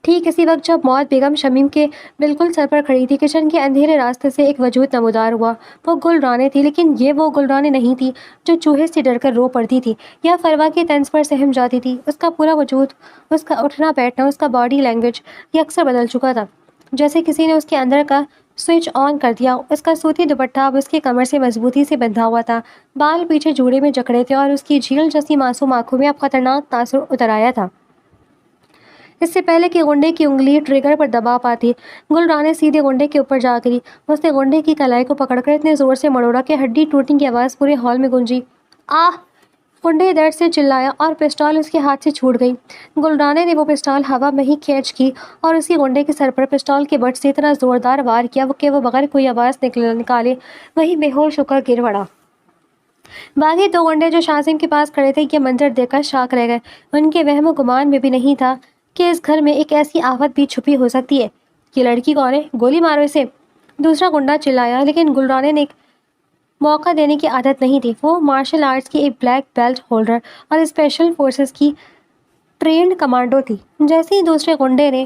ٹھیک اسی وقت جب موت بیگم شمیم کے بالکل سر پر کھڑی تھی، کچن کے اندھیرے راستے سے ایک وجود نمودار ہوا۔ وہ گلرانے تھی، لیکن یہ وہ گلرانے نہیں تھی جو چوہے سے ڈر کر رو پڑتی تھی یا فروا کے طنز پر سہم جاتی تھی۔ اس کا پورا وجود، اس کا اٹھنا بیٹھنا، اس کا باڈی لینگویج یکسر بدل چکا تھا، جیسے کسی نے اس کے اندر کا سوئچ آن کر دیا۔ اس کا سوتی دوپٹہ اب اس کے کمر سے مضبوطی سے بندھا ہوا تھا، بال پیچھے جوڑے میں جکڑے تھے اور اس کی جھیل جیسی معصوم آنکھوں میں اب خطرناک تاثر اتر آیا تھا۔ اس سے پہلے کہ غنڈے کی انگلی ٹریگر پر دبا پاتی، گلرانے سیدھے غنڈے کے اوپر جا گری۔ اس نے غنڈے کی کلائی کو پکڑ کر اتنے زور سے مڑوڑا کہ ہڈی ٹوٹنے کی آواز پورے ہال میں گونجی۔ آہ! غنڈے درد سے چلایا اور پسٹل اس کے ہاتھ سے چھوٹ گئی۔ گلرانے نے وہ پسٹل ہوا میں ہی کھینچ کی اور اسی غنڈے کے سر پر پسٹل کے بٹ سے اتنا زوردار وار کیا کہ وہ بغیر کوئی آواز نکالے وہی بے ہوش ہو کر گر پڑا۔ باقی 2 غنڈے جو شاذم کے پاس کھڑے تھے، یہ منظر دیکھ کر شاک رہ گئے۔ ان کے وہم و گمان میں بھی نہیں تھا کہ اس گھر میں ایک ایسی آفت بھی چھپی ہو سکتی ہے۔ یہ لڑکی کون ہے؟ گولی مارو اسے، دوسرا غنڈہ چلایا، لیکن گلرانے نے موقع دینے کی عادت نہیں تھی۔ وہ مارشل آرٹس کی ایک بلیک بیلٹ ہولڈر اور اسپیشل فورسز کی ٹرینڈ کمانڈو تھی۔ جیسے ہی دوسرے غنڈے نے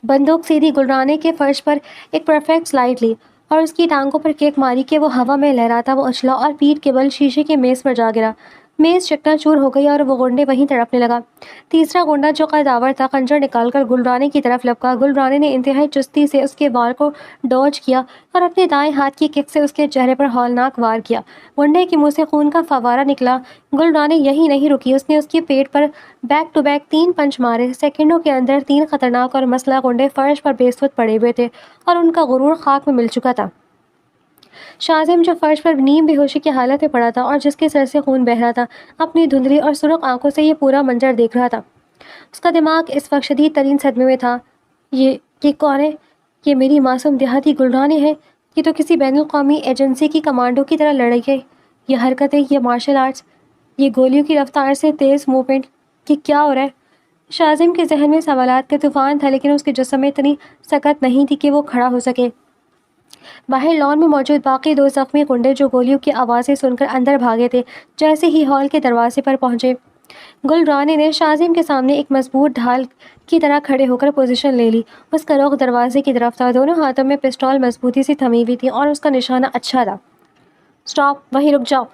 بندوق سیدھی گلرانے کے فرش پر ایک پرفیکٹ سلائڈ لی اور اس کی ٹانگوں پر کیک ماری کہ وہ ہوا میں لہراتا وہ اچھلا اور پیٹھ کے بل شیشے کے میز پر جا گرا۔ میز چکنا چور ہو گئی اور وہ گنڈے وہیں تڑپنے لگا۔ تیسرا گنڈا جو قداور تھا خنجر نکال کر گل رانے کی طرف لپکا۔ گل رانے نے انتہائی چستی سے اس کے وار کو ڈوج کیا اور اپنے دائیں ہاتھ کی کک سے اس کے چہرے پر ہولناک وار کیا۔ گنڈے کے منہ سے خون کا فوارہ نکلا۔ گل رانے یہی نہیں رکی، اس نے اس کے پیٹ پر بیک ٹو بیک 3 پنچ مارے۔ سیکنڈوں کے اندر 3 خطرناک اور مسلح گنڈے فرش پر بے سود پڑے ہوئے تھے اور ان کا غرور خاک میں مل چکا تھا۔ شاذم جو فرش پر نیم بے ہوشی کی حالت میں پڑا تھا اور جس کے سر سے خون بہہ رہا تھا، اپنی دھندلی اور سرخ آنکھوں سے یہ پورا منظر دیکھ رہا تھا۔ اس کا دماغ اس وقت شدید ترین صدمے میں تھا۔ یہ کون ہے؟ یہ میری معصوم دیہاتی گل رانے ہے؟ یہ تو کسی بین الاقوامی ایجنسی کی کمانڈو کی طرح لڑ رہی ہے۔ یہ حرکتیں، یہ مارشل آرٹس، یہ گولیوں کی رفتار سے تیز موومنٹ، یہ کیا ہو رہا ہے؟ شاذم کے ذہن میں سوالات کا طوفان تھا، لیکن اس کے جسم میں اتنی سکت نہیں تھی کہ وہ کھڑا ہو سکے۔ باہر لان میں موجود باقی 2 زخمی گنڈے جو گولیوں کی آوازیں سن کر اندر بھاگے تھے، جیسے ہی ہال کے دروازے پر پہنچے، گل رانے نے شاذم کے سامنے ایک مضبوط ڈھال کی طرح کھڑے ہو کر پوزیشن لے لی۔ اس کا رخ دروازے کی طرف تھا، دونوں ہاتھوں میں پسٹول مضبوطی سے تھمی ہوئی تھی اور اس کا نشانہ اچھا تھا۔ اسٹاپ، وہیں رک جاؤ۔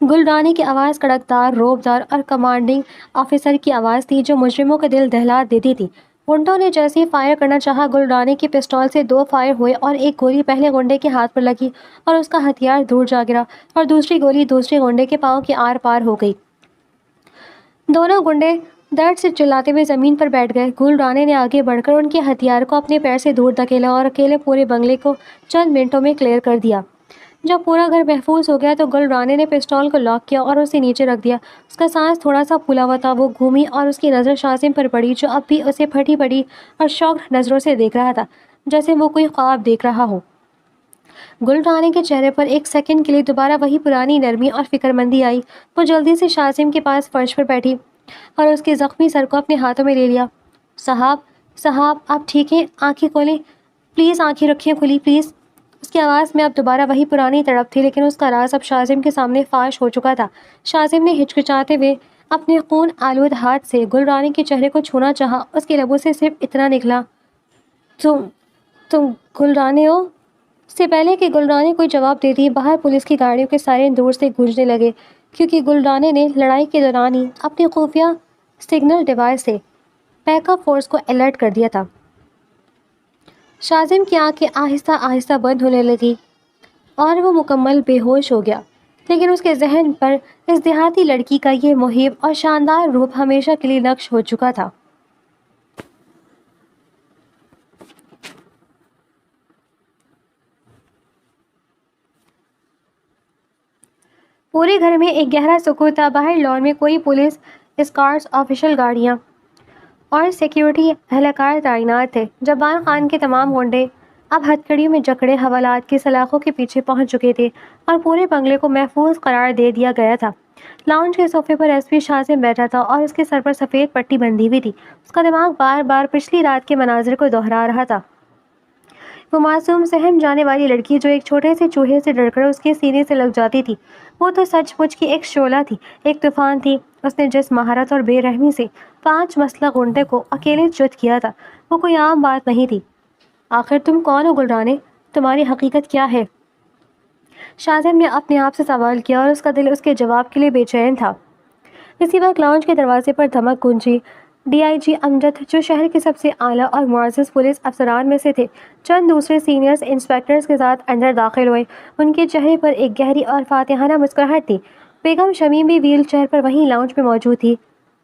گل رانے کی آواز کڑکدار، روبدار اور کمانڈنگ آفیسر کی آواز تھی جو مجرموں کا دل دہلا دیتی تھی۔ گنڈوں نے جیسے ہی فائر کرنا چاہا، گل رانے کی پسٹول سے 2 فائر ہوئے اور ایک گولی پہلے گنڈے کے ہاتھ پر لگی اور اس کا ہتھیار دور جا گرا اور دوسری گولی دوسرے گنڈے کے پاؤں کے آر پار ہو گئی۔ دونوں گنڈے درد سے چلاتے ہوئے زمین پر بیٹھ گئے۔ گل رانے نے آگے بڑھ کر ان کے ہتھیار کو اپنے پیر سے دور دھکیلا اور اکیلے پورے بنگلے کو چند منٹوں میں کلیئر کر دیا۔ جب پورا گھر محفوظ ہو گیا تو گل رانے نے پسٹول کو لاک کیا اور اسے نیچے رکھ دیا۔ اس کا سانس تھوڑا سا پھولا ہوا تھا۔ وہ گھومی اور اس کی نظر شاذم پر پڑی جو اب بھی اسے پھٹی پڑی اور شاکڈ نظروں سے دیکھ رہا تھا، جیسے وہ کوئی خواب دیکھ رہا ہو۔ گل رانے کے چہرے پر ایک سیکنڈ کے لیے دوبارہ وہی پرانی نرمی اور فکر مندی آئی۔ وہ جلدی سے شاذم کے پاس فرش پر بیٹھی اور اس کے زخمی سر کو اپنے ہاتھوں میں لے لیا۔ صاحب آپ ٹھیک ہیں؟ آنکھیں کھولیں پلیز، آنکھیں رکھیں کھلی پلیز۔ اس کی آواز میں اب دوبارہ وہی پرانی تڑپ تھی، لیکن اس کا راز اب شاذم کے سامنے فاش ہو چکا تھا۔ شاذم نے ہچکچاتے ہوئے اپنے خون آلود ہاتھ سے گل رانے کے چہرے کو چھونا چاہا۔ اس کے لبوں سے صرف اتنا نکلا، تم گل رانے ہو؟ اس سے پہلے کہ گل رانے کوئی جواب دیتی، باہر پولیس کی گاڑیوں کے سائرن دور سے گونجنے لگے، کیونکہ گل رانے نے لڑائی کے دوران ہی اپنے خفیہ سگنل ڈیوائس سے بیک اپ فورس کو الرٹ کر دیا تھا۔ شاذم کی آنکھیں آہستہ آہستہ بند ہونے لگی اور وہ مکمل بے ہوش ہو گیا، لیکن اس کے ذہن پر اس دیہاتی لڑکی کا یہ مہیب اور شاندار روپ ہمیشہ کے لیے نقش ہو چکا تھا۔ پورے گھر میں ایک گہرا سکوت تھا۔ باہر لان میں کوئی پولیس اسکارٹس، آفیشل گاڑیاں اور سیکیورٹی اہلکار تعینات تھے۔ جبان خان کے تمام گنڈے اب ہتھکڑیوں میں جکڑے حوالات کی سلاخوں کے پیچھے پہنچ چکے تھے اور پورے بنگلے کو محفوظ قرار دے دیا گیا تھا۔ لاؤنج کے صوفے پر ایس پی شاذم بیٹھا تھا اور اس کے سر پر سفید پٹی بندھی ہوئی تھی۔ اس کا دماغ بار بار پچھلی رات کے مناظر کو دہرا رہا تھا۔ وہ معصوم سہم جانے والی لڑکی جو ایک چھوٹے سے چوہے سے ڈر کر اس کے سینے سے لگ جاتی تھی، وہ تو سچ مچ کی ایک شعلہ تھی، ایک طوفان تھی۔ اس نے جس مہارت اور بے رحمی سے 5 مسلح گنڈے کو اکیلے چت کیا تھا، وہ کوئی عام بات نہیں تھی۔ آخر تم کون ہو گل رانے؟ تمہاری حقیقت کیا ہے؟ شاذم نے اپنے آپ سے سوال کیا اور اس کا دل اس کے جواب کے لیے بے چین تھا۔ اسی وقت لاؤنج کے دروازے پر دھمک گونجی۔ ڈی آئی جی امجد، جو شہر کے سب سے اعلیٰ اور معزز پولیس افسران میں سے تھے، چند دوسرے سینئر انسپکٹرز کے ساتھ اندر داخل ہوئے۔ ان کے چہرے پر ایک گہری اور فاتحانہ مسکراہٹ تھی۔ بیگم شمیم بھی ویل چیئر پر وہیں لاؤنج میں موجود تھی۔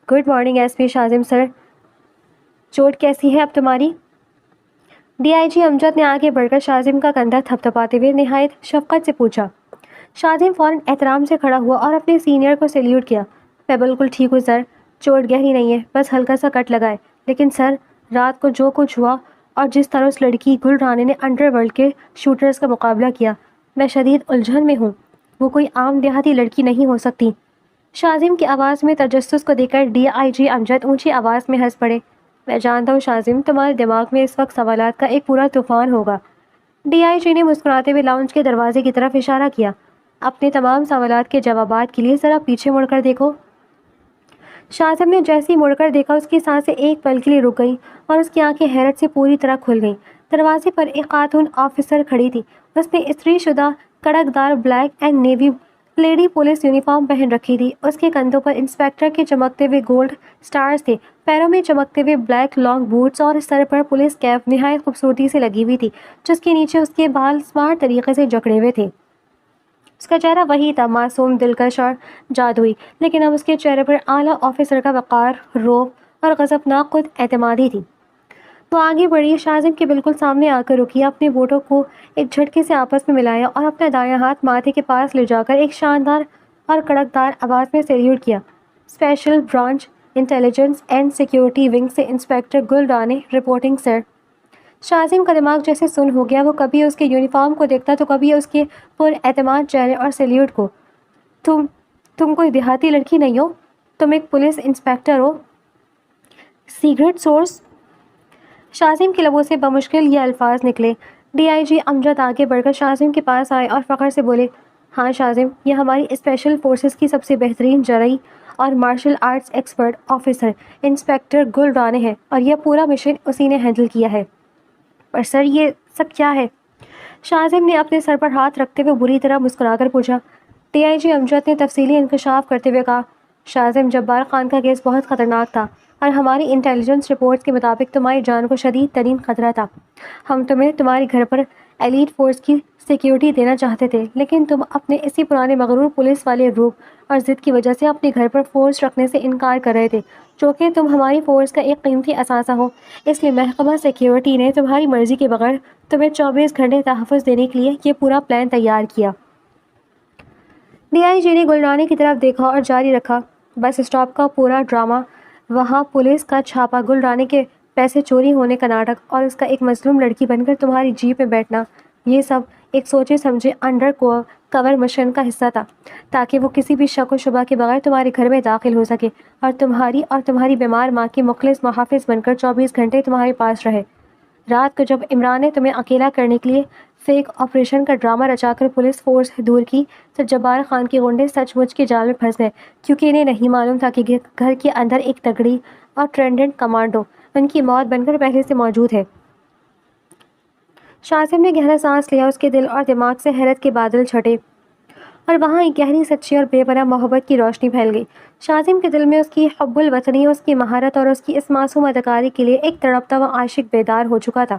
گڈ مارننگ ایس پی شاذم سر، چوٹ کیسی ہے اب تمہاری؟ ڈی آئی جی امجد نے آگے بڑھ کر شاذم کا کندھا تھپتھپاتے ہوئے نہایت شفقت سے پوچھا۔ شاذم فوراً احترام سے کھڑا ہوا اور اپنے سینئر کو سیلیوٹ کیا۔ میں بالکل ٹھیک ہوں سر، چوٹ گہری نہیں ہے، بس ہلکا سا کٹ لگا ہے۔ لیکن سر، رات کو جو کچھ ہوا اور جس طرح اس لڑکی گل رانے نے انڈر ورلڈ کے شوٹرز کا مقابلہ کیا، میں شدید الجھن میں ہوں۔ وہ کوئی عام دیہاتی لڑکی نہیں ہو سکتی۔ شاذم کی آواز میں تجسس کو دیکھ کر ڈی آئی جی امجد اونچی آواز میں ہنس پڑے۔ میں جانتا ہوں شاذم، تمہارے دماغ میں اس وقت سوالات کا ایک پورا طوفان ہوگا۔ ڈی آئی جی نے مسکراتے ہوئے لاؤنج کے دروازے کی طرف اشارہ کیا۔ اپنے تمام سوالات کے جوابات کے لیے ذرا پیچھے مڑ کر دیکھو۔ شاذم نے جیسے ہی مڑ کر دیکھا، اس کی سانسیں ایک پل کے لیے رک گئیں اور اس کی آنکھیں حیرت سے پوری طرح کھل گئیں۔ دروازے پر ایک خاتون آفیسر کھڑی تھی۔ اس نے استری شدہ کڑکدار black and navy lady police uniform پہن رکھی تھی، اس کے کندھوں پر انسپیکٹر کے چمکتے ہوئے گولڈ سٹارز تھے، پیروں میں چمکتے ہوئے بلیک لانگ بوٹس اور سر پر پولیس کیپ نہایت خوبصورتی سے لگی ہوئی تھی، جس کے نیچے اس کے بال اسمارٹ طریقے سے جکڑے ہوئے تھے۔ اس کا چہرہ وہی تھا، معصوم، دلکش اور جادوئی، لیکن اب اس کے چہرے پر اعلیٰ آفیسر کا وقار، رعب اور غضبناک خود اعتمادی تھی۔ وہ آگے بڑھی، شاذم کے بالکل سامنے آ کر رکی، اپنے بوٹوں کو ایک جھٹکے سے آپس میں ملایا اور اپنا دایاں ہاتھ ماتھے کے پاس لے جا کر ایک شاندار اور کڑکدار آواز میں سیلیوٹ کیا۔ Special branch intelligence and security wing سے انسپیکٹر گل رانے رپورٹنگ سر۔ شاذم کا دماغ جیسے سن ہو گیا، وہ کبھی اس کے یونیفارم کو دیکھتا تو کبھی اس کے پر اعتماد چہرے اور سیلیوٹ کو۔ تم کوئی دیہاتی لڑکی نہیں ہو، تم ایک پولیس انسپیکٹر ہو۔ Secret source? شاذم کے لبوں سے بمشکل یہ الفاظ نکلے۔ ڈی آئی جی امجد آگے بڑھ کر شاذم کے پاس آئے اور فخر سے بولے، ہاں شاذم، یہ ہماری اسپیشل فورسز کی سب سے بہترین جرائم اور martial arts expert officer inspector Gul Rane ہے، اور یہ پورا مشن اسی نے ہینڈل کیا ہے۔ پر سر، یہ سب کیا ہے؟ شاذم نے اپنے سر پر ہاتھ رکھتے ہوئے بری طرح مسکرا کر پوچھا۔ ڈی آئی جی امجد نے تفصیلی انکشاف کرتے ہوئے کہا، شاذم، جبار خان کا کیس بہت خطرناک تھا اور ہماری انٹیلیجنس رپورٹس کے مطابق تمہاری جان کو شدید ترین خطرہ تھا۔ ہم تمہیں تمہارے گھر پر ایلیٹ فورس کی سیکیورٹی دینا چاہتے تھے، لیکن تم اپنے اسی پرانے مغرور پولیس والے روب اور ضد کی وجہ سے اپنے گھر پر فورس رکھنے سے انکار کر رہے تھے، جو کہ تم ہماری فورس کا ایک قیمتی اثاثہ ہو۔ اس لیے محکمہ سیکیورٹی نے تمہاری مرضی کے بغیر تمہیں 24 گھنٹے تحفظ دینے کے لیے یہ پورا پلان تیار کیا۔ ڈی آئی جی نے گل رانے کی طرف دیکھا اور جاری رکھا، بس اسٹاپ کا پورا ڈرامہ، وہاں پولیس کا چھاپا، گل رانے کے پیسے چوری ہونے کا ناٹک اور اس کا ایک مظلوم لڑکی بن کر تمہاری جیپ میں بیٹھنا، یہ سب ایک سوچے سمجھے انڈر کور مشن کا حصہ تھا، تاکہ وہ کسی بھی شک و شبہ کے بغیر تمہارے گھر میں داخل ہو سکے اور تمہاری بیمار ماں کی مخلص محافظ بن کر 24 گھنٹے تمہارے پاس رہے۔ رات کو جب عمران نے تمہیں اکیلا کرنے کے لیے فیک آپریشن کا ڈرامہ رچا کر پولیس فورس دور کی، تو جبار خان کے گنڈے سچ مچ کے جال میں پھنس گئے، کیونکہ انہیں نہیں معلوم تھا کہ گھر کے اندر ایک تگڑی اور ٹرینڈنٹ کمانڈو ان کی موت بن کر پہلے سے موجود ہے۔ شاذم نے گہرا سانس لیا، اس کے دل اور دماغ سے حیرت کے بادل چھٹے اور وہاں ایک گہری، سچی اور بے پناہ محبت کی روشنی پھیل گئی۔ شاذم کے دل میں اس کی حب الوطنی، اس کی مہارت اور اس کی اس معصوم اداکاری کے لیے ایک تڑپتا ہوا عاشق بیدار ہو چکا تھا۔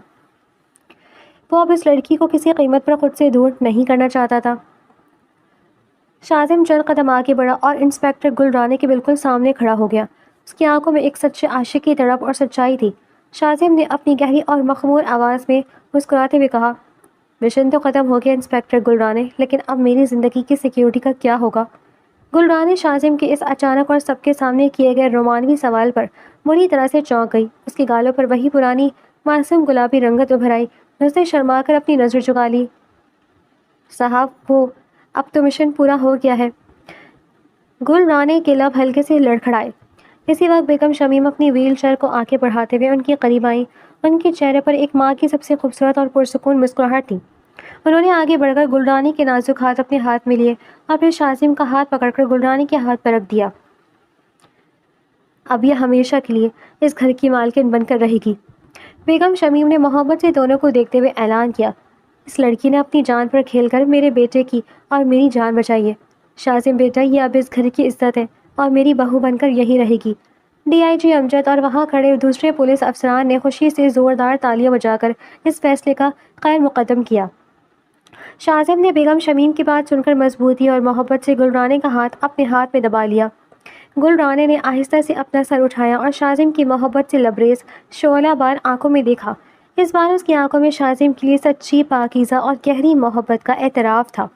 وہ اب اس لڑکی کو کسی قیمت پر خود سے دور نہیں کرنا چاہتا تھا۔ شاذم چند قدم آگے بڑھا اور انسپیکٹر گل رانے کے بالکل سامنے کھڑا ہو گیا۔ اس کی آنکھوں میں ایک سچے عاشق کی تڑپ اور سچائی تھی۔ شاذم نے اپنی گہری اور مخمور آواز میں مسکراتے ہوئے کہا، مشن تو ختم ہو گیا انسپیکٹر گل رانے، لیکن اب میری زندگی کی سیکیورٹی کا کیا ہوگا؟ گل رانے شاذم کے اس اچانک اور سب کے سامنے کیے گئے رومانوی سوال پر بری طرح سے چونک گئی۔ اس کے گالوں پر وہی پرانی معصوم گلابی رنگت ابھر آئی۔ اس نے شرما کر اپنی نظر جھکا لی۔ صاحب، وہ اب تو مشن پورا ہو گیا ہے۔ گل رانے کے لب ہلکے سے لڑکھڑائے۔ اسی وقت بیگم شمیم اپنی ویل چیئر کو آگے بڑھاتے ہوئے ان کے قریب آئیں۔ ان کے چہرے پر ایک ماں کی سب سے خوبصورت اور پرسکون مسکراہٹ تھی۔ انہوں نے آگے بڑھ کر گل رانے کے نازک ہاتھ اپنے ہاتھ میں لیے اور پھر شاذم کا ہاتھ پکڑ کر گل رانے کے ہاتھ پر رکھ دیا۔ اب یہ ہمیشہ کے لیے اس گھر کی مالکن بن کر رہے گی، بیگم شمیم نے محبت سے دونوں کو دیکھتے ہوئے اعلان کیا۔ اس لڑکی نے اپنی جان پر کھیل کر میرے بیٹے کی اور میری جان بچائی ہے۔ شاذم بیٹا، یہ اب اس گھر کی عزت ہے اور میری بہو بن کر یہی رہے گی۔ ڈی آئی جی امجد اور وہاں کھڑے دوسرے پولیس افسران نے خوشی سے زوردار تالیاں بجا کر اس فیصلے کا خیر مقدم کیا۔ شاذم نے بیگم شمیم کی بات سن کر مضبوطی اور محبت سے گل رانے کا ہاتھ اپنے ہاتھ میں دبا لیا۔ گل رانے نے آہستہ سے اپنا سر اٹھایا اور شاذم کی محبت سے لبریز، شعلہ بار آنکھوں میں دیکھا۔ اس بار اس کی آنکھوں میں شاذم کے لیے سچی، پاکیزہ اور گہری محبت کا اعتراف تھا۔